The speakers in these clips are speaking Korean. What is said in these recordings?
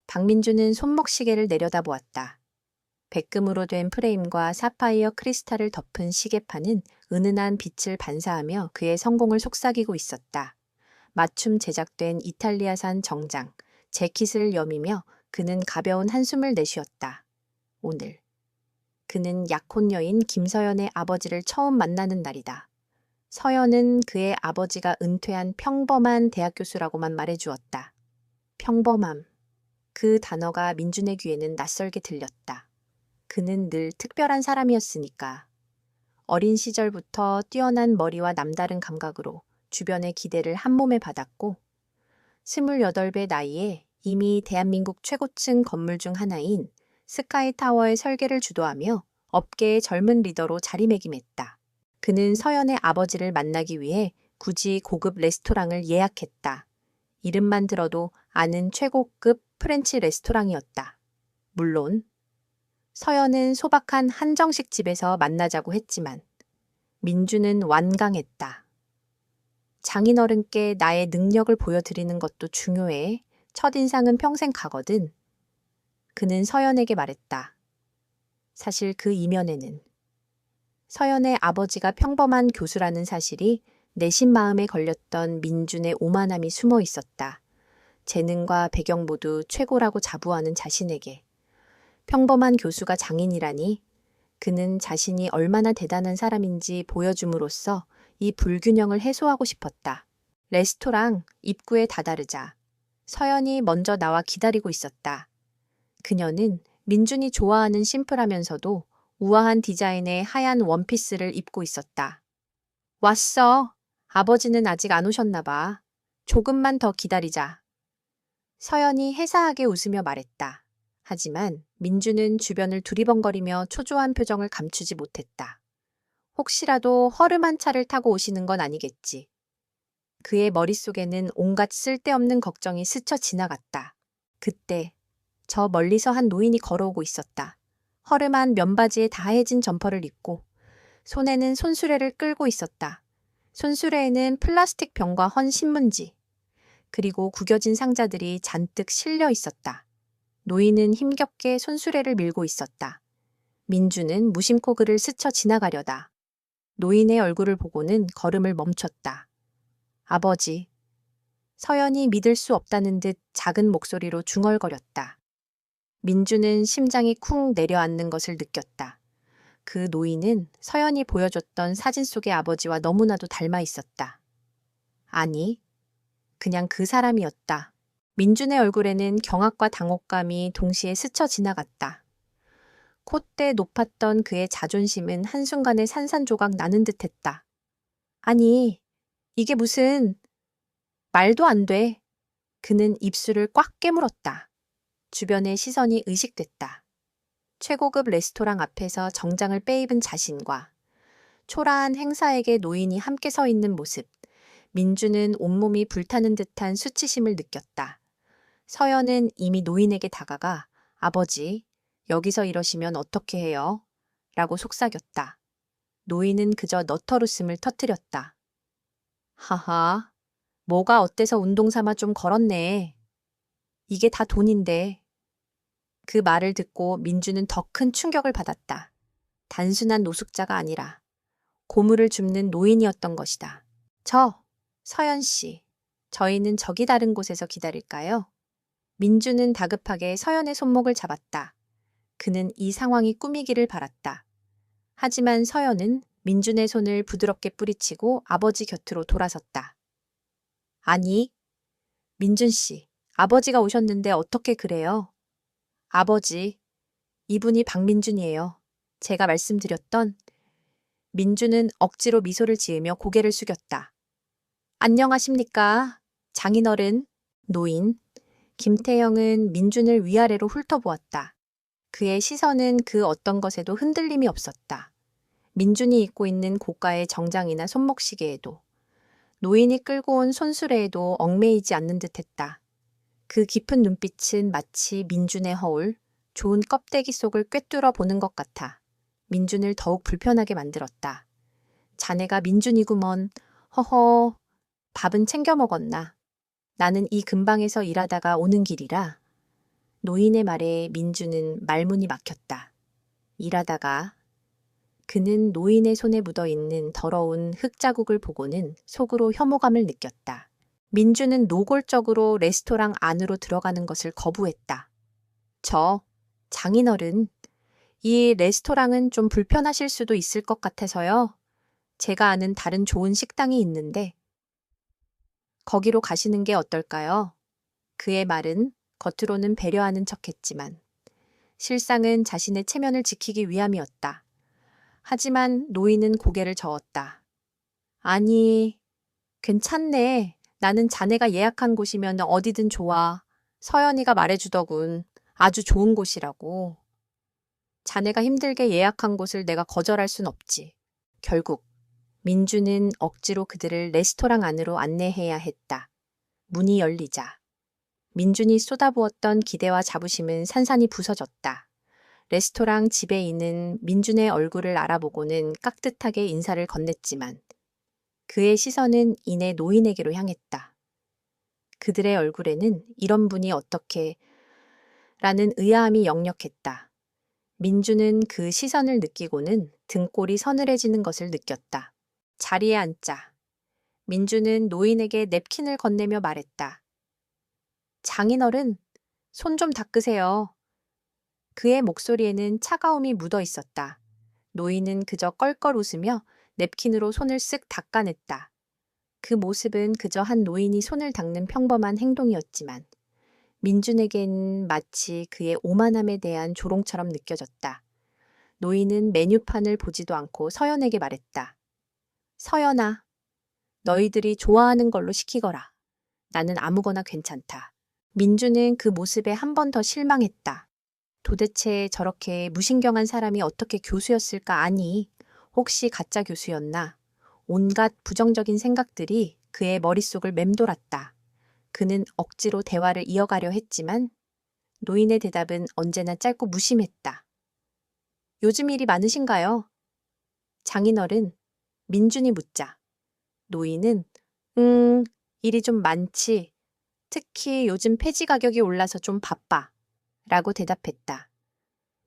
박민주는 손목시계를 내려다보았다. 백금으로 된 프레임과 사파이어 크리스탈을 덮은 시계판은 은은한 빛을 반사하며 그의 성공을 속삭이고 있었다. 맞춤 제작된 이탈리아산 정장, 재킷을 여미며 그는 가벼운 한숨을 내쉬었다. 오늘. 그는 약혼 여인 김서연의 아버지를 처음 만나는 날이다. 서연은 그의 아버지가 은퇴한 평범한 대학 교수라고만 말해주었다. 평범함. 그 단어가 민준의 귀에는 낯설게 들렸다. 그는 늘 특별한 사람이었으니까. 어린 시절부터 뛰어난 머리와 남다른 감각으로 주변의 기대를 한몸에 받았고 28배 나이에 이미 대한민국 최고층 건물 중 하나인 스카이타워의 설계를 주도하며 업계의 젊은 리더로 자리매김했다. 그는 서연의 아버지를 만나기 위해 굳이 고급 레스토랑을 예약했다. 이름만 들어도 아는 최고급 프렌치 레스토랑이었다. 물론 서연은 소박한 한정식 집에서 만나자고 했지만 민주는 완강했다. 장인어른께 나의 능력을 보여드리는 것도 중요해. 첫인상은 평생 가거든. 그는 서연에게 말했다. 사실 그 이면에는 서연의 아버지가 평범한 교수라는 사실이 내심 마음에 걸렸던 민준의 오만함이 숨어 있었다. 재능과 배경 모두 최고라고 자부하는 자신에게 평범한 교수가 장인이라니 그는 자신이 얼마나 대단한 사람인지 보여줌으로써 이 불균형을 해소하고 싶었다. 레스토랑 입구에 다다르자 서연이 먼저 나와 기다리고 있었다. 그녀는 민준이 좋아하는 심플하면서도 우아한 디자인의 하얀 원피스를 입고 있었다. 왔어. 아버지는 아직 안 오셨나 봐. 조금만 더 기다리자. 서연이 해사하게 웃으며 말했다. 하지만 민주는 주변을 두리번거리며 초조한 표정을 감추지 못했다. 혹시라도 허름한 차를 타고 오시는 건 아니겠지. 그의 머릿속에는 온갖 쓸데없는 걱정이 스쳐 지나갔다. 그때 저 멀리서 한 노인이 걸어오고 있었다. 허름한 면바지에 다해진 점퍼를 입고 손에는 손수레를 끌고 있었다. 손수레에는 플라스틱 병과 헌 신문지, 그리고 구겨진 상자들이 잔뜩 실려 있었다. 노인은 힘겹게 손수레를 밀고 있었다. 민주는 무심코 그를 스쳐 지나가려다. 노인의 얼굴을 보고는 걸음을 멈췄다. 아버지. 서연이 믿을 수 없다는 듯 작은 목소리로 중얼거렸다. 민주는 심장이 쿵 내려앉는 것을 느꼈다. 그 노인은 서연이 보여줬던 사진 속의 아버지와 너무나도 닮아 있었다. 아니, 그냥 그 사람이었다. 민준의 얼굴에는 경악과 당혹감이 동시에 스쳐 지나갔다. 콧대 높았던 그의 자존심은 한순간에 산산조각 나는 듯했다. 아니, 이게 무슨... 말도 안 돼. 그는 입술을 꽉 깨물었다. 주변의 시선이 의식됐다. 최고급 레스토랑 앞에서 정장을 빼입은 자신과 초라한 행사에게 노인이 함께 서 있는 모습. 민주는 온몸이 불타는 듯한 수치심을 느꼈다. 서연은 이미 노인에게 다가가 아버지, 여기서 이러시면 어떻게 해요? 라고 속삭였다. 노인은 그저 너털웃음을 터뜨렸다. 하하, 뭐가 어때서 운동 삼아 좀 걸었네. 이게 다 돈인데. 그 말을 듣고 민주는 더 큰 충격을 받았다. 단순한 노숙자가 아니라 고물을 줍는 노인이었던 것이다. 서연 씨, 저희는 저기 다른 곳에서 기다릴까요? 민주는 다급하게 서연의 손목을 잡았다. 그는 이 상황이 꿈이기를 바랐다. 하지만 서연은 민준의 손을 부드럽게 뿌리치고 아버지 곁으로 돌아섰다. 아니, 민준 씨, 아버지가 오셨는데 어떻게 그래요? 아버지, 이분이 박민준이에요. 제가 말씀드렸던. 민준은 억지로 미소를 지으며 고개를 숙였다. 안녕하십니까? 장인어른, 노인. 김태형은 민준을 위아래로 훑어보았다. 그의 시선은 그 어떤 것에도 흔들림이 없었다. 민준이 입고 있는 고가의 정장이나 손목시계에도, 노인이 끌고 온 손수레에도 얽매이지 않는 듯했다. 그 깊은 눈빛은 마치 민준의 허울, 좋은 껍데기 속을 꿰뚫어 보는 것 같아 민준을 더욱 불편하게 만들었다. 자네가 민준이구먼. 허허, 밥은 챙겨 먹었나? 나는 이 근방에서 일하다가 오는 길이라. 노인의 말에 민주는 말문이 막혔다. 일하다가 그는 노인의 손에 묻어있는 더러운 흙자국을 보고는 속으로 혐오감을 느꼈다. 민주는 노골적으로 레스토랑 안으로 들어가는 것을 거부했다. 장인어른, 이 레스토랑은 좀 불편하실 수도 있을 것 같아서요. 제가 아는 다른 좋은 식당이 있는데 거기로 가시는 게 어떨까요? 그의 말은 겉으로는 배려하는 척했지만 실상은 자신의 체면을 지키기 위함이었다. 하지만 노인은 고개를 저었다. 아니, 괜찮네. 나는 자네가 예약한 곳이면 어디든 좋아. 서연이가 말해주더군. 아주 좋은 곳이라고. 자네가 힘들게 예약한 곳을 내가 거절할 순 없지. 결국 민주는 억지로 그들을 레스토랑 안으로 안내해야 했다. 문이 열리자 민준이 쏟아부었던 기대와 자부심은 산산이 부서졌다. 레스토랑 지배인은 민준의 얼굴을 알아보고는 깍듯하게 인사를 건넸지만 그의 시선은 이내 노인에게로 향했다. 그들의 얼굴에는 이런 분이 어떻게 라는 의아함이 역력했다. 민준은 그 시선을 느끼고는 등골이 서늘해지는 것을 느꼈다. 자리에 앉자. 민준은 노인에게 냅킨을 건네며 말했다. 장인어른, 손 좀 닦으세요. 그의 목소리에는 차가움이 묻어 있었다. 노인은 그저 껄껄 웃으며 냅킨으로 손을 쓱 닦아냈다. 그 모습은 그저 한 노인이 손을 닦는 평범한 행동이었지만 민준에겐 마치 그의 오만함에 대한 조롱처럼 느껴졌다. 노인은 메뉴판을 보지도 않고 서연에게 말했다. 서연아, 너희들이 좋아하는 걸로 시키거라. 나는 아무거나 괜찮다. 민주는 그 모습에 한 번 더 실망했다. 도대체 저렇게 무신경한 사람이 어떻게 교수였을까 아니, 혹시 가짜 교수였나? 온갖 부정적인 생각들이 그의 머릿속을 맴돌았다. 그는 억지로 대화를 이어가려 했지만 노인의 대답은 언제나 짧고 무심했다. 요즘 일이 많으신가요? 장인어른, 민준이 묻자. 노인은 일이 좀 많지. 특히 요즘 폐지 가격이 올라서 좀 바빠. 라고 대답했다.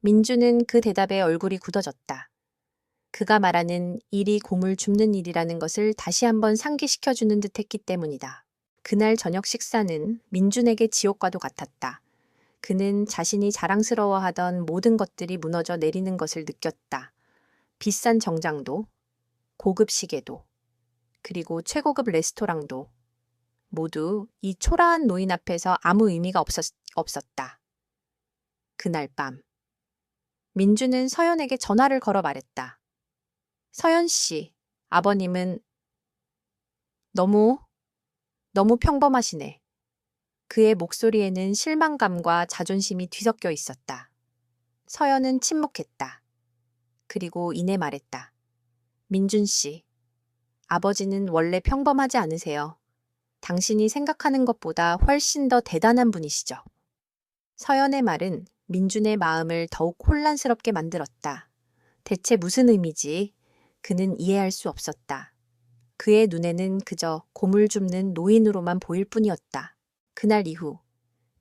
민주는 그 대답에 얼굴이 굳어졌다. 그가 말하는 일이 곰을 줍는 일이라는 것을 다시 한번 상기시켜주는 듯 했기 때문이다. 그날 저녁 식사는 민준에게 지옥과도 같았다. 그는 자신이 자랑스러워하던 모든 것들이 무너져 내리는 것을 느꼈다. 비싼 정장도, 고급 시계도, 그리고 최고급 레스토랑도 모두 이 초라한 노인 앞에서 아무 의미가 없었다. 그날 밤 민주는 서연에게 전화를 걸어 말했다. 서연 씨, 아버님은 너무 평범하시네. 그의 목소리에는 실망감과 자존심이 뒤섞여 있었다. 서연은 침묵했다. 그리고 이내 말했다. 민준 씨, 아버지는 원래 평범하지 않으세요. 당신이 생각하는 것보다 훨씬 더 대단한 분이시죠. 서연의 말은 민준의 마음을 더욱 혼란스럽게 만들었다. 대체 무슨 의미지? 그는 이해할 수 없었다. 그의 눈에는 그저 곰을 줍는 노인으로만 보일 뿐이었다. 그날 이후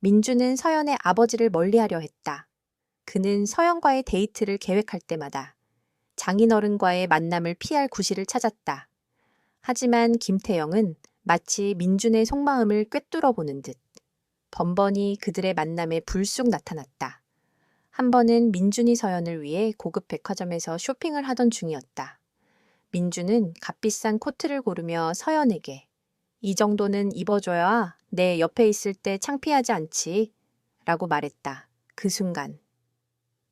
민준은 서연의 아버지를 멀리하려 했다. 그는 서연과의 데이트를 계획할 때마다 장인어른과의 만남을 피할 구실을 찾았다. 하지만 김태영은 마치 민준의 속마음을 꿰뚫어 보는 듯 번번이 그들의 만남에 불쑥 나타났다. 한 번은 민준이 서연을 위해 고급 백화점에서 쇼핑을 하던 중이었다. 민준은 값비싼 코트를 고르며 서연에게 이 정도는 입어줘야 내 옆에 있을 때 창피하지 않지 라고 말했다. 그 순간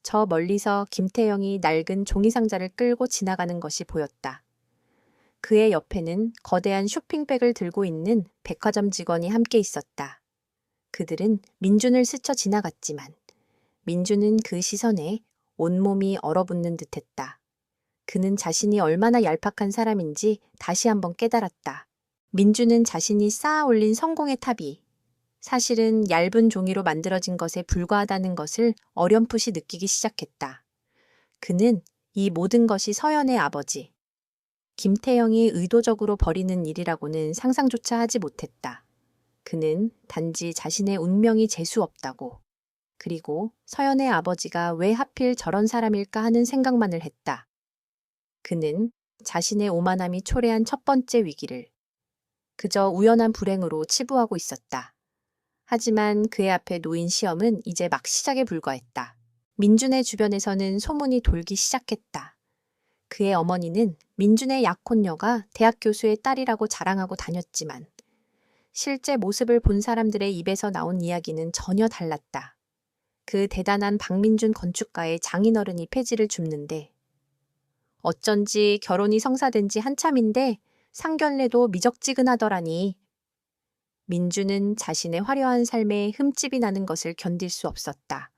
저 멀리서 김태영이 낡은 종이상자를 끌고 지나가는 것이 보였다. 그의 옆에는 거대한 쇼핑백을 들고 있는 백화점 직원이 함께 있었다. 그들은 민준을 스쳐 지나갔지만 민준은 그 시선에 온몸이 얼어붙는 듯했다. 그는 자신이 얼마나 얄팍한 사람인지 다시 한번 깨달았다. 민준은 자신이 쌓아 올린 성공의 탑이 사실은 얇은 종이로 만들어진 것에 불과하다는 것을 어렴풋이 느끼기 시작했다. 그는 이 모든 것이 서연의 아버지, 김태영이 의도적으로 벌이는 일이라고는 상상조차 하지 못했다. 그는 단지 자신의 운명이 재수 없다고, 그리고 서연의 아버지가 왜 하필 저런 사람일까 하는 생각만을 했다. 그는 자신의 오만함이 초래한 첫 번째 위기를 그저 우연한 불행으로 치부하고 있었다. 하지만 그의 앞에 놓인 시험은 이제 막 시작에 불과했다. 민준의 주변에서는 소문이 돌기 시작했다. 그의 어머니는 민준의 약혼녀가 대학 교수의 딸이라고 자랑하고 다녔지만 실제 모습을 본 사람들의 입에서 나온 이야기는 전혀 달랐다. 그 대단한 박민준 건축가의 장인어른이 폐지를 줍는데 어쩐지 결혼이 성사된 지 한참인데 상견례도 미적지근하더라니. 민주는 자신의 화려한 삶에 흠집이 나는 것을 견딜 수 없었다.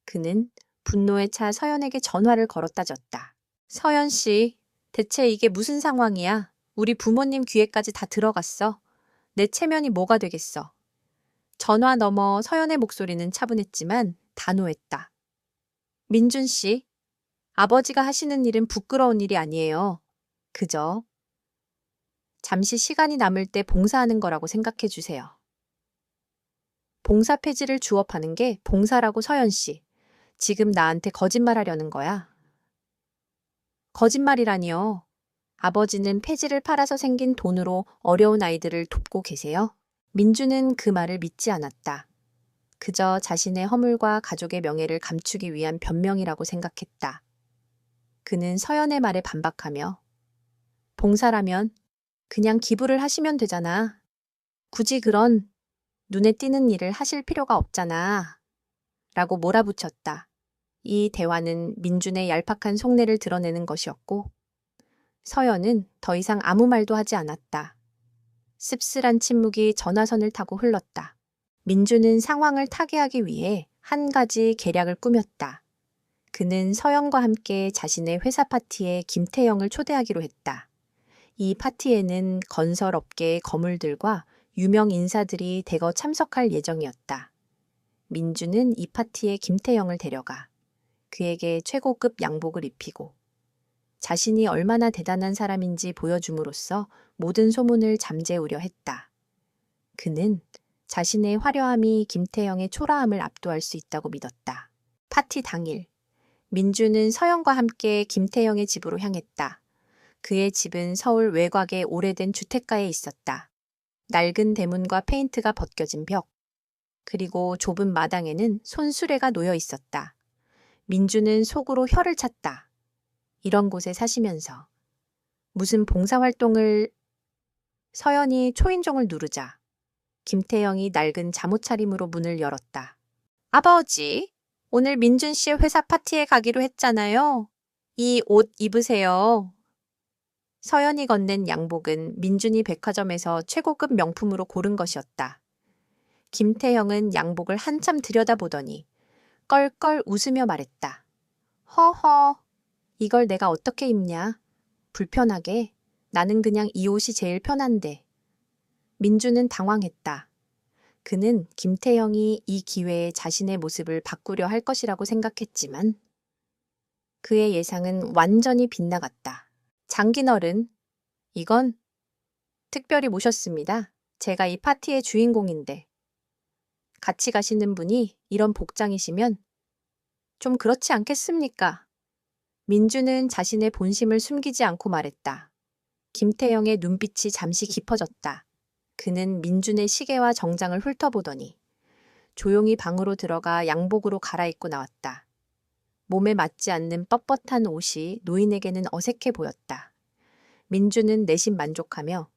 그는 분노에 차 서연에게 전화를 걸었다졌다. 서연 씨, 대체 이게 무슨 상황이야? 우리 부모님 귀에까지 다 들어갔어. 내 체면이 뭐가 되겠어. 전화 너머 서연의 목소리는 차분했지만 단호했다. 민준 씨, 아버지가 하시는 일은 부끄러운 일이 아니에요. 그저 잠시 시간이 남을 때 봉사하는 거라고 생각해 주세요. 봉사 폐지를 주업하는 게 봉사라고 서연 씨. 지금 나한테 거짓말하려는 거야. 거짓말이라니요. 아버지는 폐지를 팔아서 생긴 돈으로 어려운 아이들을 돕고 계세요? 민주는 그 말을 믿지 않았다. 그저 자신의 허물과 가족의 명예를 감추기 위한 변명이라고 생각했다. 그는 서연의 말에 반박하며 봉사라면 그냥 기부를 하시면 되잖아. 굳이 그런 눈에 띄는 일을 하실 필요가 없잖아. 라고 몰아붙였다. 이 대화는 민준의 얄팍한 속내를 드러내는 것이었고 서연은 더 이상 아무 말도 하지 않았다. 씁쓸한 침묵이 전화선을 타고 흘렀다. 민준은 상황을 타개하기 위해 한 가지 계략을 꾸몄다. 그는 서연과 함께 자신의 회사 파티에 김태영을 초대하기로 했다. 이 파티에는 건설업계의 거물들과 유명 인사들이 대거 참석할 예정이었다. 민주는 이 파티에 김태영을 데려가 그에게 최고급 양복을 입히고 자신이 얼마나 대단한 사람인지 보여줌으로써 모든 소문을 잠재우려 했다. 그는 자신의 화려함이 김태영의 초라함을 압도할 수 있다고 믿었다. 파티 당일, 민주는 서연과 함께 김태영의 집으로 향했다. 그의 집은 서울 외곽의 오래된 주택가에 있었다. 낡은 대문과 페인트가 벗겨진 벽, 그리고 좁은 마당에는 손수레가 놓여 있었다. 민주는 속으로 혀를 찼다. 이런 곳에 사시면서 무슨 봉사활동을... 서연이 초인종을 누르자 김태영이 낡은 잠옷 차림으로 문을 열었다. 아버지, 오늘 민준 씨의 회사 파티에 가기로 했잖아요. 이 옷 입으세요. 서연이 건넨 양복은 민준이 백화점에서 최고급 명품으로 고른 것이었다. 김태형은 양복을 한참 들여다보더니 껄껄 웃으며 말했다. 허허, 이걸 내가 어떻게 입냐? 불편하게. 나는 그냥 이 옷이 제일 편한데. 민주는 당황했다. 그는 김태형이 이 기회에 자신의 모습을 바꾸려 할 것이라고 생각했지만 그의 예상은 완전히 빗나갔다. 장긴어른, 이건 특별히 모셨습니다. 제가 이 파티의 주인공인데 같이 가시는 분이 이런 복장이시면 좀 그렇지 않겠습니까? 민주는 자신의 본심을 숨기지 않고 말했다. 김태영의 눈빛이 잠시 깊어졌다. 그는 민준의 시계와 정장을 훑어보더니 조용히 방으로 들어가 양복으로 갈아입고 나왔다. 몸에 맞지 않는 뻣뻣한 옷이 노인에게는 어색해 보였다. 민주는 내심 만족하며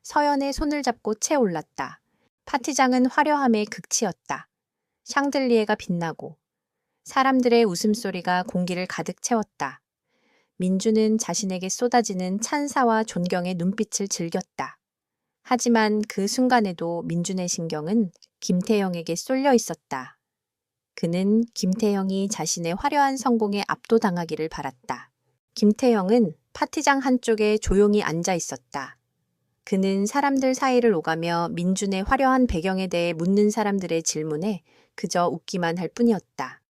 서연의 손을 잡고 채 올랐다. 파티장은 화려함의 극치였다. 샹들리에가 빛나고 사람들의 웃음소리가 공기를 가득 채웠다. 민주는 자신에게 쏟아지는 찬사와 존경의 눈빛을 즐겼다. 하지만 그 순간에도 민준의 신경은 김태영에게 쏠려 있었다. 그는 김태영이 자신의 화려한 성공에 압도당하기를 바랐다. 김태영은 파티장 한쪽에 조용히 앉아 있었다. 그는 사람들 사이를 오가며 민준의 화려한 배경에 대해 묻는 사람들의 질문에 그저 웃기만 할 뿐이었다.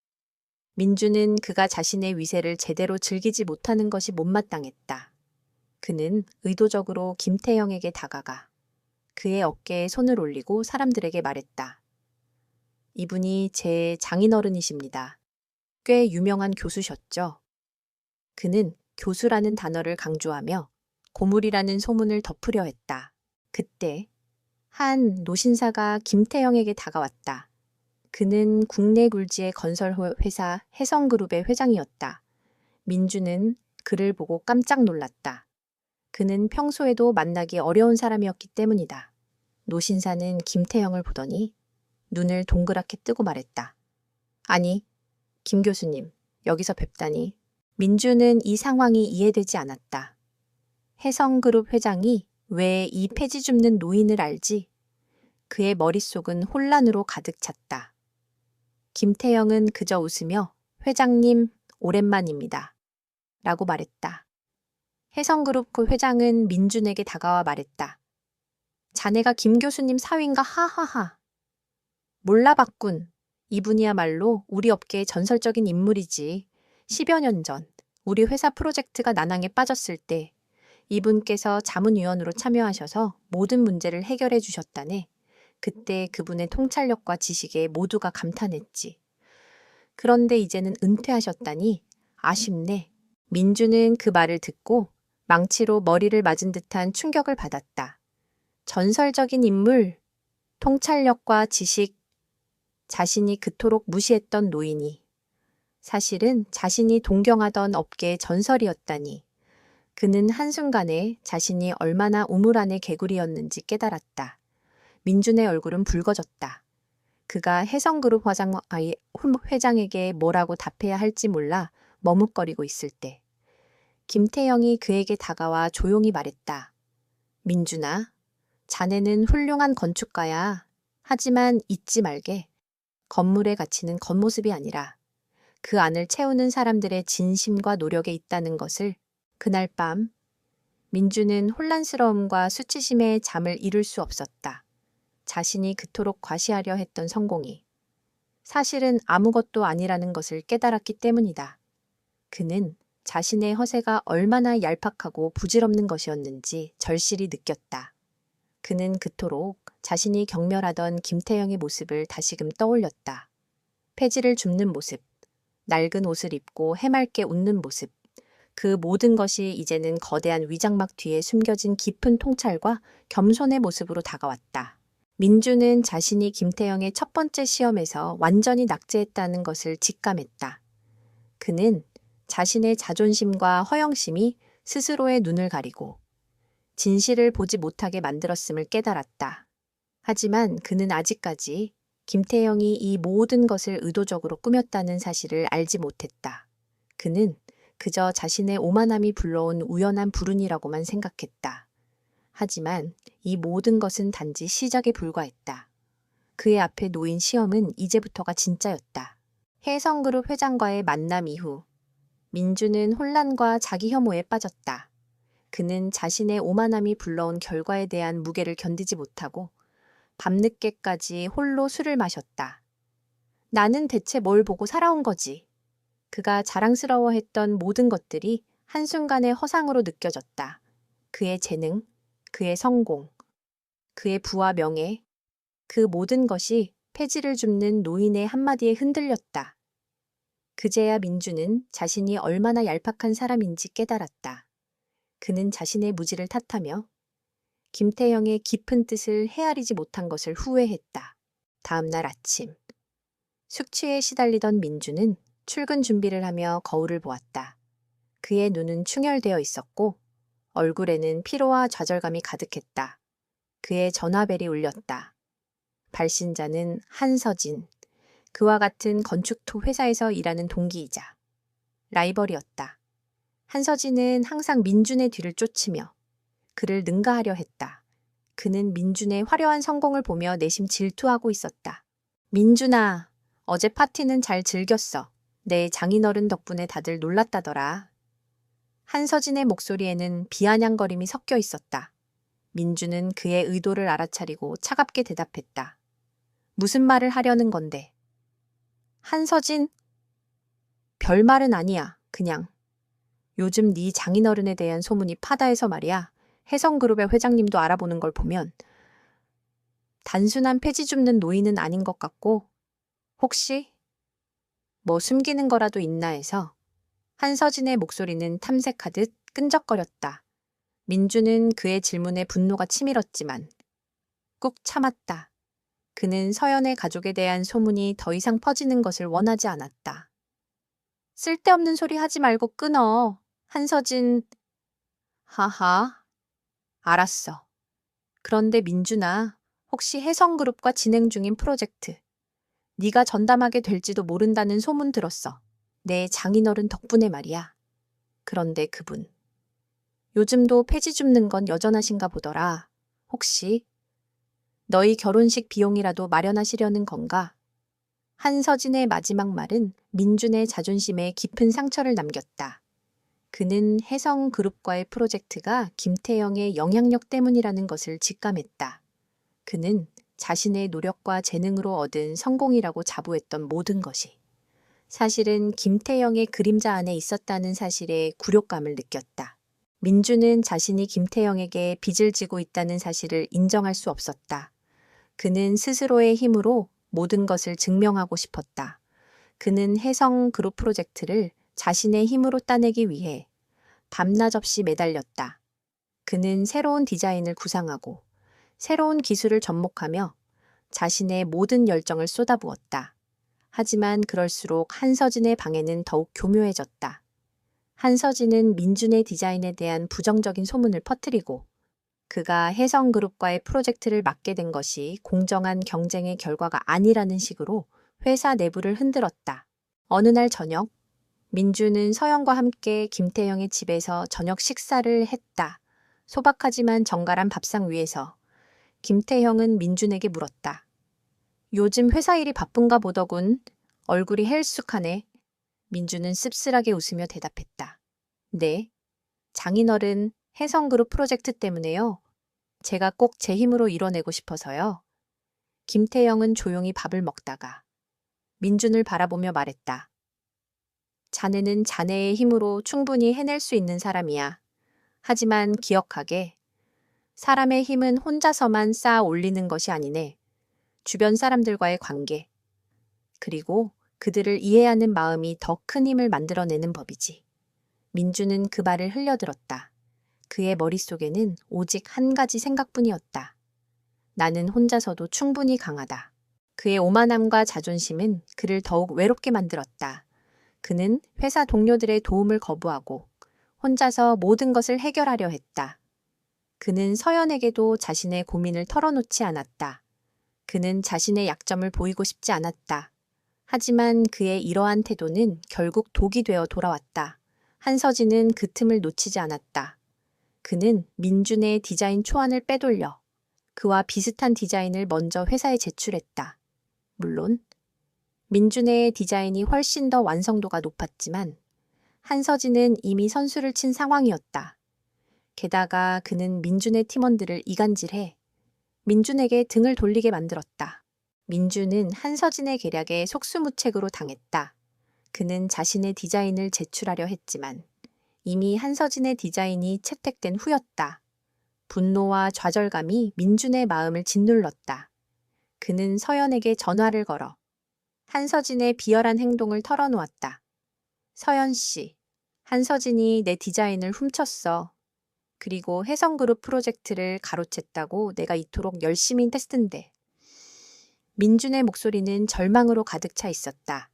민준은 그가 자신의 위세를 제대로 즐기지 못하는 것이 못마땅했다. 그는 의도적으로 김태영에게 다가가 그의 어깨에 손을 올리고 사람들에게 말했다. 이분이 제 장인어른이십니다. 꽤 유명한 교수셨죠. 그는 교수라는 단어를 강조하며 고물이라는 소문을 덮으려 했다. 그때 한 노신사가 김태형에게 다가왔다. 그는 국내 굴지의 건설회사 해성그룹의 회장이었다. 민주는 그를 보고 깜짝 놀랐다. 그는 평소에도 만나기 어려운 사람이었기 때문이다. 노신사는 김태형을 보더니 눈을 동그랗게 뜨고 말했다. 아니, 김 교수님, 여기서 뵙다니. 민주는 이 상황이 이해되지 않았다. 해성그룹 회장이 왜 이 폐지 줍는 노인을 알지? 그의 머릿속은 혼란으로 가득 찼다. 김태형은 그저 웃으며 회장님, 오랜만입니다. 라고 말했다. 해성그룹 그 회장은 민준에게 다가와 말했다. 자네가 김 교수님 사위인가 하하하. 몰라봤군. 이분이야말로 우리 업계의 전설적인 인물이지. 10여 년 전 우리 회사 프로젝트가 난항에 빠졌을 때 이분께서 자문위원으로 참여하셔서 모든 문제를 해결해 주셨다네. 그때 그분의 통찰력과 지식에 모두가 감탄했지. 그런데 이제는 은퇴하셨다니 아쉽네. 민주는 그 말을 듣고 망치로 머리를 맞은 듯한 충격을 받았다. 전설적인 인물, 통찰력과 지식, 자신이 그토록 무시했던 노인이 사실은 자신이 동경하던 업계의 전설이었다니. 그는 한순간에 자신이 얼마나 우물 안의 개구리였는지 깨달았다. 민준의 얼굴은 붉어졌다. 그가 해성그룹 회장에게 뭐라고 답해야 할지 몰라 머뭇거리고 있을 때 김태형이 그에게 다가와 조용히 말했다. 민준아, 자네는 훌륭한 건축가야. 하지만 잊지 말게. 건물의 가치는 겉모습이 아니라 그 안을 채우는 사람들의 진심과 노력에 있다는 것을. 그날 밤 민주는 혼란스러움과 수치심에 잠을 이룰 수 없었다. 자신이 그토록 과시하려 했던 성공이 사실은 아무것도 아니라는 것을 깨달았기 때문이다. 그는 자신의 허세가 얼마나 얄팍하고 부질없는 것이었는지 절실히 느꼈다. 그는 그토록 자신이 경멸하던 김태형의 모습을 다시금 떠올렸다. 폐지를 줍는 모습, 낡은 옷을 입고 해맑게 웃는 모습, 그 모든 것이 이제는 거대한 위장막 뒤에 숨겨진 깊은 통찰과 겸손의 모습으로 다가왔다. 민주는 자신이 김태형의 첫 번째 시험에서 완전히 낙제했다는 것을 직감했다. 그는 자신의 자존심과 허영심이 스스로의 눈을 가리고 진실을 보지 못하게 만들었음을 깨달았다. 하지만 그는 아직까지 김태형이 이 모든 것을 의도적으로 꾸몄다는 사실을 알지 못했다. 그는 그저 자신의 오만함이 불러온 우연한 불운이라고만 생각했다. 하지만 이 모든 것은 단지 시작에 불과했다. 그의 앞에 놓인 시험은 이제부터가 진짜였다. 해성그룹 회장과의 만남 이후 민주는 혼란과 자기 혐오에 빠졌다. 그는 자신의 오만함이 불러온 결과에 대한 무게를 견디지 못하고 밤늦게까지 홀로 술을 마셨다. 나는 대체 뭘 보고 살아온 거지? 그가 자랑스러워했던 모든 것들이 한순간에 허상으로 느껴졌다. 그의 재능, 그의 성공, 그의 부와 명예, 그 모든 것이 폐지를 줍는 노인의 한마디에 흔들렸다. 그제야 민주는 자신이 얼마나 얄팍한 사람인지 깨달았다. 그는 자신의 무지를 탓하며 김태형의 깊은 뜻을 헤아리지 못한 것을 후회했다. 다음 날 아침, 숙취에 시달리던 민주는 출근 준비를 하며 거울을 보았다. 그의 눈은 충혈되어 있었고 얼굴에는 피로와 좌절감이 가득했다. 그의 전화벨이 울렸다. 발신자는 한서진, 그와 같은 건축토 회사에서 일하는 동기이자 라이벌이었다. 한서진은 항상 민준의 뒤를 쫓으며 그를 능가하려 했다. 그는 민준의 화려한 성공을 보며 내심 질투하고 있었다. 민준아, 어제 파티는 잘 즐겼어. 내 장인어른 덕분에 다들 놀랐다더라. 한서진의 목소리에는 비아냥거림이 섞여 있었다. 민주는 그의 의도를 알아차리고 차갑게 대답했다. 무슨 말을 하려는 건데? 한서진? 별말은 아니야, 그냥. 요즘 네 장인어른에 대한 소문이 파다해서 말이야. 해성그룹의 회장님도 알아보는 걸 보면 단순한 폐지 줍는 노인은 아닌 것 같고 혹시 뭐 숨기는 거라도 있나 해서 한서진의 목소리는 탐색하듯 끈적거렸다. 민주는 그의 질문에 분노가 치밀었지만 꾹 참았다. 그는 서연의 가족에 대한 소문이 더 이상 퍼지는 것을 원하지 않았다. 쓸데없는 소리 하지 말고 끊어. 한서진. 하하. 알았어. 그런데 민준아, 혹시 혜성그룹과 진행 중인 프로젝트 네가 전담하게 될지도 모른다는 소문 들었어. 내 장인어른 덕분에 말이야. 그런데 그분 요즘도 폐지 줍는 건 여전하신가 보더라. 혹시 너희 결혼식 비용이라도 마련하시려는 건가? 한서진의 마지막 말은 민준의 자존심에 깊은 상처를 남겼다. 그는 혜성그룹과의 프로젝트가 김태영의 영향력 때문이라는 것을 직감했다. 그는 자신의 노력과 재능으로 얻은 성공이라고 자부했던 모든 것이 사실은 김태영의 그림자 안에 있었다는 사실에 굴욕감을 느꼈다. 민주는 자신이 김태영에게 빚을 지고 있다는 사실을 인정할 수 없었다. 그는 스스로의 힘으로 모든 것을 증명하고 싶었다. 그는 혜성 그룹 프로젝트를 자신의 힘으로 따내기 위해 밤낮 없이 매달렸다. 그는 새로운 디자인을 구상하고 새로운 기술을 접목하며 자신의 모든 열정을 쏟아부었다. 하지만 그럴수록 한서진의 방해는 더욱 교묘해졌다. 한서진은 민준의 디자인에 대한 부정적인 소문을 퍼뜨리고 그가 혜성그룹과의 프로젝트를 맡게 된 것이 공정한 경쟁의 결과가 아니라는 식으로 회사 내부를 흔들었다. 어느 날 저녁, 민주는 서영과 함께 김태영의 집에서 저녁 식사를 했다. 소박하지만 정갈한 밥상 위에서 김태형은 민준에게 물었다. 요즘 회사 일이 바쁜가 보더군. 얼굴이 헬쑥하네. 민준은 씁쓸하게 웃으며 대답했다. 네, 장인어른 혜성그룹 프로젝트 때문에요. 제가 꼭 제 힘으로 이뤄내고 싶어서요. 김태영은 조용히 밥을 먹다가 민준을 바라보며 말했다. 자네는 자네의 힘으로 충분히 해낼 수 있는 사람이야. 하지만 기억하게 사람의 힘은 혼자서만 쌓아 올리는 것이 아니네. 주변 사람들과의 관계, 그리고 그들을 이해하는 마음이 더 큰 힘을 만들어내는 법이지. 민주는 그 말을 흘려들었다. 그의 머릿속에는 오직 한 가지 생각뿐이었다. 나는 혼자서도 충분히 강하다. 그의 오만함과 자존심은 그를 더욱 외롭게 만들었다. 그는 회사 동료들의 도움을 거부하고 혼자서 모든 것을 해결하려 했다. 그는 서연에게도 자신의 고민을 털어놓지 않았다. 그는 자신의 약점을 보이고 싶지 않았다. 하지만 그의 이러한 태도는 결국 독이 되어 돌아왔다. 한서진은 그 틈을 놓치지 않았다. 그는 민준의 디자인 초안을 빼돌려 그와 비슷한 디자인을 먼저 회사에 제출했다. 물론 민준의 디자인이 훨씬 더 완성도가 높았지만 한서진은 이미 선수를 친 상황이었다. 게다가 그는 민준의 팀원들을 이간질해 민준에게 등을 돌리게 만들었다. 민준은 한서진의 계략에 속수무책으로 당했다. 그는 자신의 디자인을 제출하려 했지만 이미 한서진의 디자인이 채택된 후였다. 분노와 좌절감이 민준의 마음을 짓눌렀다. 그는 서연에게 전화를 걸어 한서진의 비열한 행동을 털어놓았다. 서연 씨, 한서진이 내 디자인을 훔쳤어. 그리고 혜성그룹 프로젝트를 가로챘다고 내가 이토록 열심히 했는데. 민준의 목소리는 절망으로 가득 차 있었다.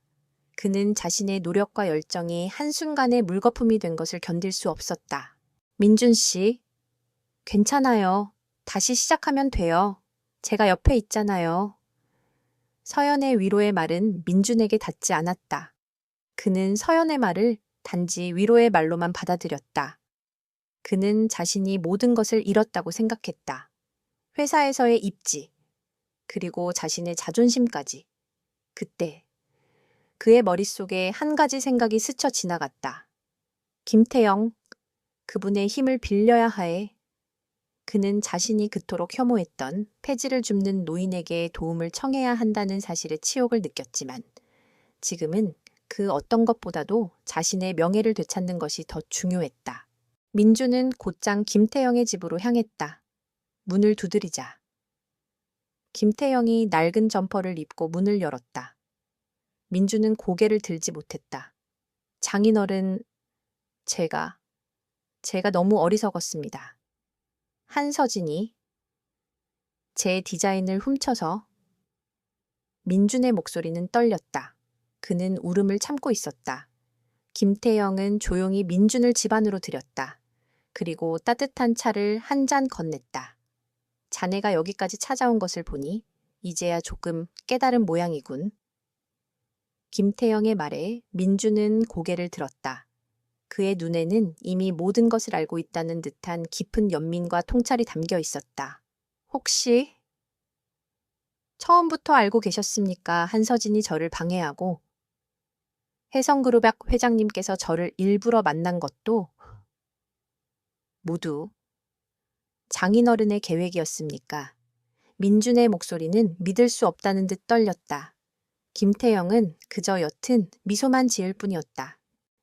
그는 자신의 노력과 열정이 한순간에 물거품이 된 것을 견딜 수 없었다. 민준 씨, 괜찮아요. 다시 시작하면 돼요. 제가 옆에 있잖아요. 서연의 위로의 말은 민준에게 닿지 않았다. 그는 서연의 말을 단지 위로의 말로만 받아들였다. 그는 자신이 모든 것을 잃었다고 생각했다. 회사에서의 입지, 그리고 자신의 자존심까지. 그때 그의 머릿속에 한 가지 생각이 스쳐 지나갔다. 김태영, 그분의 힘을 빌려야 하에. 그는 자신이 그토록 혐오했던 폐지를 줍는 노인에게 도움을 청해야 한다는 사실의 치욕을 느꼈지만 지금은 그 어떤 것보다도 자신의 명예를 되찾는 것이 더 중요했다. 민주는 곧장 김태영의 집으로 향했다. 문을 두드리자 김태영이 낡은 점퍼를 입고 문을 열었다. 민주는 고개를 들지 못했다. 장인어른, 제가 너무 어리석었습니다. 한서진이 제 디자인을 훔쳐서. 민준의 목소리는 떨렸다. 그는 울음을 참고 있었다. 김태영은 조용히 민준을 집 안으로 들였다. 그리고 따뜻한 차를 한 잔 건넸다. 자네가 여기까지 찾아온 것을 보니 이제야 조금 깨달은 모양이군. 김태영의 말에 민준은 고개를 들었다. 그의 눈에는 이미 모든 것을 알고 있다는 듯한 깊은 연민과 통찰이 담겨 있었다. 혹시 처음부터 알고 계셨습니까? 한서진이 저를 방해하고 혜성그룹 회장님께서 저를 일부러 만난 것도 모두 장인어른의 계획이었습니까? 민준의 목소리는 믿을 수 없다는 듯 떨렸다. 김태영은 그저 옅은 미소만 지을 뿐이었다.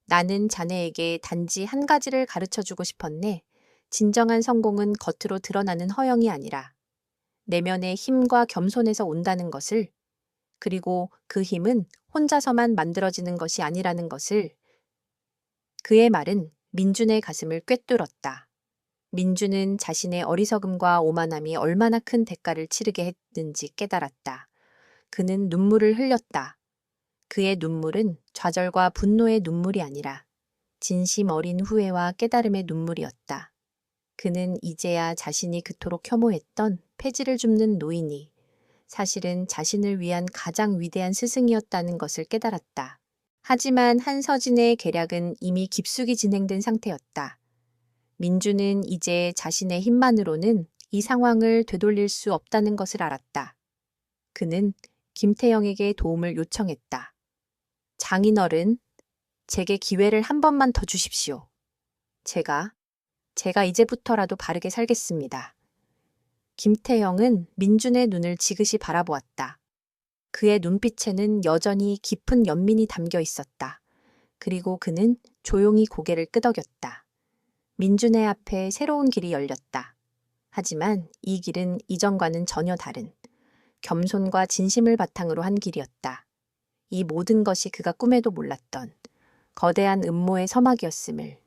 나는 자네에게 단지 한 가지를 가르쳐주고 싶었네. 진정한 성공은 겉으로 드러나는 허영이 아니라 내면의 힘과 겸손에서 온다는 것을, 그리고 그 힘은 혼자서만 만들어지는 것이 아니라는 것을. 그의 말은 민준의 가슴을 꿰뚫었다. 민준은 자신의 어리석음과 오만함이 얼마나 큰 대가를 치르게 했는지 깨달았다. 그는 눈물을 흘렸다. 그의 눈물은 좌절과 분노의 눈물이 아니라 진심 어린 후회와 깨달음의 눈물이었다. 그는 이제야 자신이 그토록 혐오했던 폐지를 줍는 노인이 사실은 자신을 위한 가장 위대한 스승이었다는 것을 깨달았다. 하지만 한서진의 계략은 이미 깊숙이 진행된 상태였다. 민주는 이제 자신의 힘만으로는 이 상황을 되돌릴 수 없다는 것을 알았다. 그는 김태영에게 도움을 요청했다. 장인어른, 제게 기회를 한 번만 더 주십시오. 제가 이제부터라도 바르게 살겠습니다. 김태영은 민준의 눈을 지그시 바라보았다. 그의 눈빛에는 여전히 깊은 연민이 담겨 있었다. 그리고 그는 조용히 고개를 끄덕였다. 민준의 앞에 새로운 길이 열렸다. 하지만 이 길은 이전과는 전혀 다른 겸손과 진심을 바탕으로 한 길이었다. 이 모든 것이 그가 꿈에도 몰랐던 거대한 음모의 서막이었음을